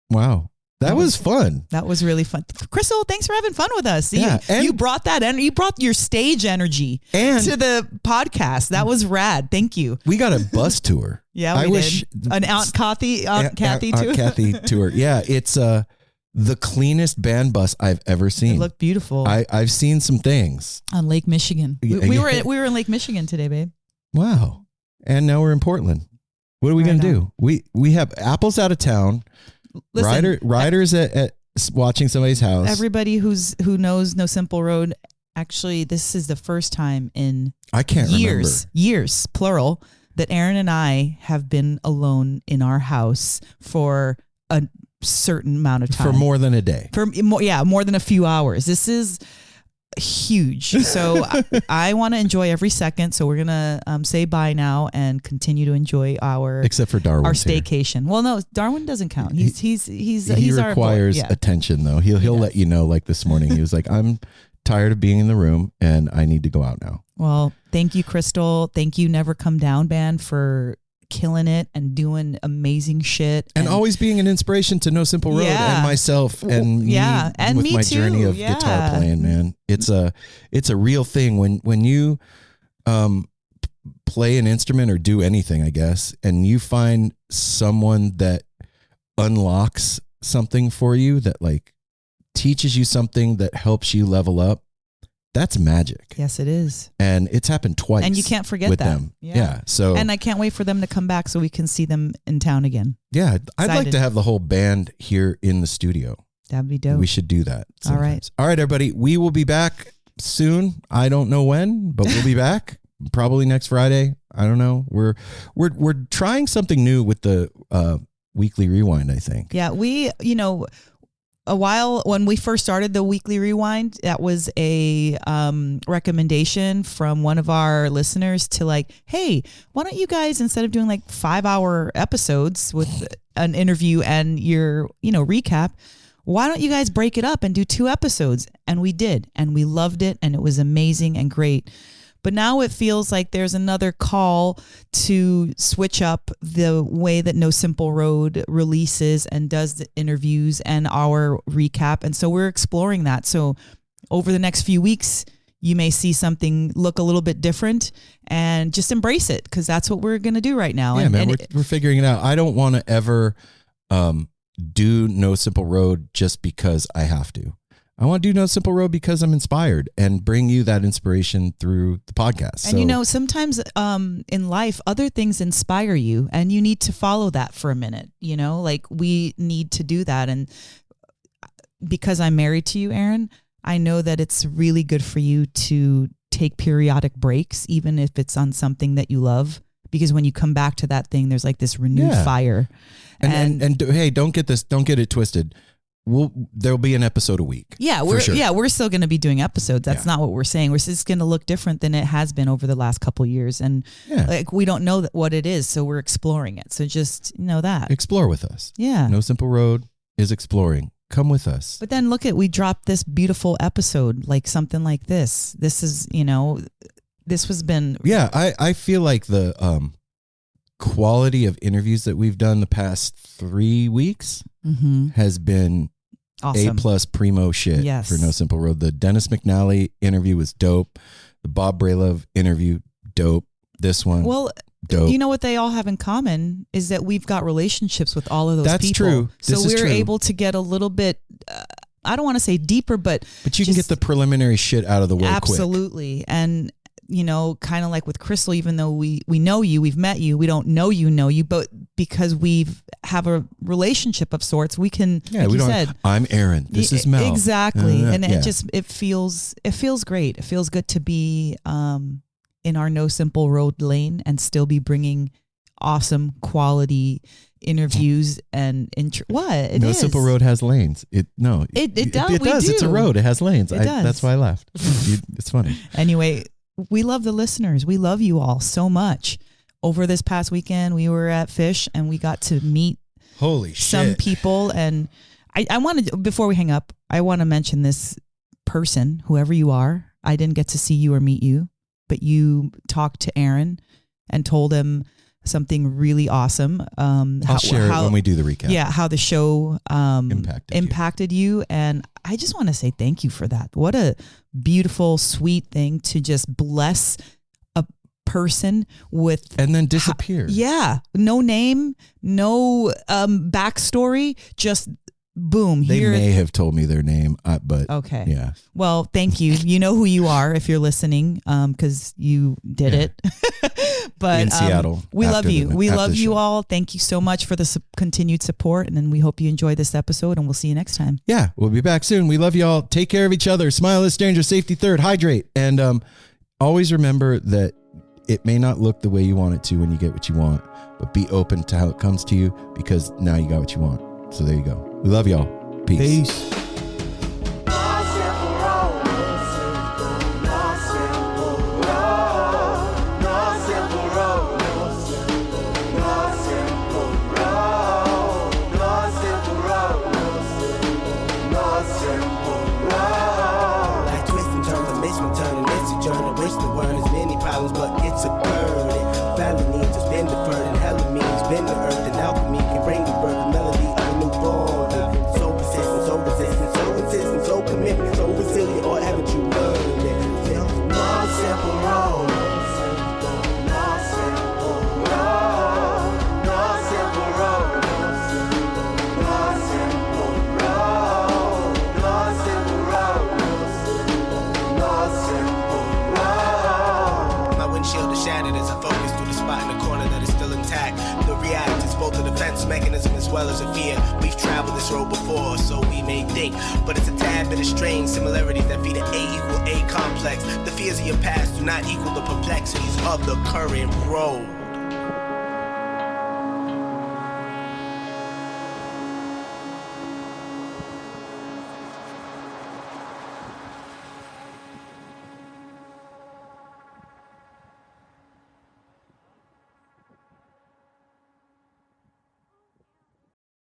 C: Wow. That was fun.
D: That was really fun. Crystal, thanks for having fun with us.
C: Yeah,
D: You brought that and you brought your stage energy
C: And-
D: to the podcast. That was rad. Thank you.
C: We got a bus tour.
D: Yeah, we did. An Aunt Kathy tour.
C: Kathy tour. Yeah, it's the cleanest band bus I've ever seen.
D: It looked beautiful.
C: I've seen some things.
D: On Lake Michigan.
C: Yeah,
D: We
C: yeah.
D: were in Lake Michigan today, babe.
C: Wow. And now we're in Portland. What are we going to do? We have Apple's out of town.
D: Listen,
C: Ryder's at watching somebody's house.
D: everybody who knows No Simple Road, actually, this is the first time in
C: I can't
D: years, plural, that Aaron and I have been alone in our house for a certain amount of time.
C: For more than a day.
D: More than a few hours. This is huge. So I want to enjoy every second. So we're gonna say bye now and continue to enjoy our
C: Except for Darwin.
D: our staycation. Well, no, Darwin doesn't count. He's
C: He
D: our
C: requires
D: boy. Yeah.
C: attention though. He'll let you know. Like this morning, he was like, "I'm tired of being in the room and I need to go out now."
D: Well, thank you, Crystal. Thank you, Never Come Down Band, for killing it and doing amazing shit.
C: And always being an inspiration to No Simple Road and myself and me
D: and
C: with
D: me
C: my
D: too.
C: journey of guitar playing, man. It's a real thing when you play an instrument or do anything, I guess, and you find someone that unlocks something for you, that like teaches you something that helps you level up. That's magic.
D: Yes, it is.
C: And it's happened twice.
D: And you can't forget
C: with
D: that.
C: them. Yeah. So
D: and I can't wait for them to come back so we can see them in town again.
C: yeah, I'd like
D: Excited.
C: to have the whole band here in the studio.
D: That'd be dope.
C: We should do that.
D: All right.
C: sometimes. All right, everybody. We will be back soon. I don't know when, but we'll be back probably next Friday. I don't know. We're trying something new with the weekly rewind, I think.
D: Yeah, a while when we first started the weekly rewind, that was a recommendation from one of our listeners to like, hey, why don't you guys, instead of doing like 5-hour episodes with an interview and your recap, why don't you guys break it up and do 2 episodes? And we did, and we loved it, and it was amazing and great. But now it feels like there's another call to switch up the way that No Simple Road releases and does the interviews and our recap. And so we're exploring that. So over the next few weeks, you may see something look a little bit different, and just embrace it, because that's what we're going to do right now.
C: Yeah,
D: and,
C: man, we're figuring it out. I don't want to ever do No Simple Road just because I have to. I want to do No Simple Road because I'm inspired and bring you that inspiration through the podcast.
D: And sometimes in life, other things inspire you, and you need to follow that for a minute. Like we need to do that. And because I'm married to you, Aaron, I know that it's really good for you to take periodic breaks, even if it's on something that you love, because when you come back to that thing, there's like this renewed fire.
C: And hey, don't get it twisted. There'll be an episode a week.
D: Yeah, we're still going to be doing episodes. That's not what we're saying. We're just going to look different than it has been over the last couple of years, and like we don't know what it is, so we're exploring it. So just know that.
C: Explore with us.
D: Yeah.
C: No Simple Road is exploring. Come with us.
D: But then we dropped this beautiful episode, like something like this. This is, this has been.
C: Yeah, I feel like the quality of interviews that we've done the past 3 weeks has been
D: awesome.
C: A+ primo shit for No Simple Road. The Dennis McNally interview was dope. The Bob Brailove interview, dope. This one, dope.
D: You know what they all have in common is that we've got relationships with all of those
C: That's
D: people.
C: true.
D: So we're able to get a little bit, I don't want to say deeper, but
C: you can get the preliminary shit out of the way
D: absolutely. Quick. And kind of like with Crystal, even though we know you, we've met you, we don't know you, but because we have a relationship of sorts, we can, like you said,
C: I'm Aaron, this is Mel.
D: Exactly. And it feels great. It feels good to be in our No Simple Road lane and still be bringing awesome quality interviews and No
C: Simple Road has lanes. It does.
D: It
C: does. It's a road. It has lanes. That's why I laughed. It's funny.
D: Anyway, we love the listeners. We love you all so much. Over this past weekend, we were at Fish and we got to meet some people. And I wanted, before we hang up, I want to mention this person, whoever you are. I didn't get to see you or meet you, but you talked to Aaron and told him something really awesome.
C: I'll share it when we do the recap.
D: Yeah, how the show impacted you. And I just want to say thank you for that. What a beautiful, sweet thing to just bless a person with.
C: And then disappear.
D: No name, no backstory, just boom.
C: They may have told me their name, but
D: okay.
C: Yeah.
D: Well, thank you. You know who you are if you're listening, because you did it. But
C: in Seattle,
D: we love you. We love you
C: show.
D: all. Thank you so much for the continued support, and then we hope you enjoy this episode. And we'll see you next time.
C: Yeah, we'll be back soon. We love you all. Take care of each other. Smile as stranger. Safety third. Hydrate, and always remember that it may not look the way you want it to when you get what you want, but be open to how it comes to you, because now you got what you want. So there you go. We love y'all. Peace.
H: Mechanism as well as a fear. We've traveled this road before, so we may think, but it's a tad bit of strange similarities that feed an A equal A complex. The fears of your past do not equal the perplexities of the current road.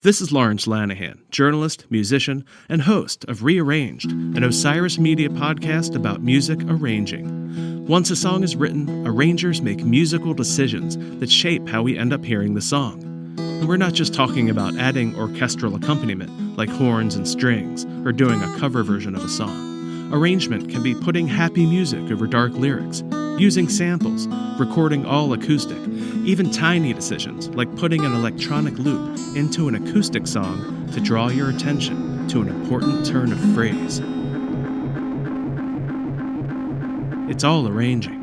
I: This is Lawrence Lanahan, journalist, musician, and host of Rearranged, an Osiris Media podcast about music arranging. Once a song is written, arrangers make musical decisions that shape how we end up hearing the song. And we're not just talking about adding orchestral accompaniment, like horns and strings, or doing a cover version of a song. Arrangement can be putting happy music over dark lyrics, using samples, recording all acoustic, even tiny decisions like putting an electronic loop into an acoustic song to draw your attention to an important turn of phrase. It's all arranging.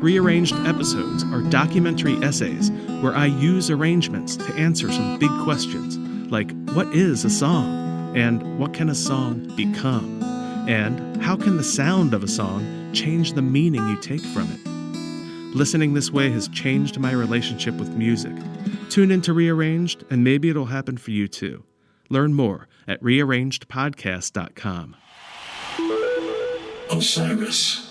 I: Rearranged episodes are documentary essays where I use arrangements to answer some big questions, like what is a song? And what can a song become? And how can the sound of a song change the meaning you take from it? Listening this way has changed my relationship with music. Tune into Rearranged, and maybe it'll happen for you too. Learn more at rearrangedpodcast.com.
B: Osiris.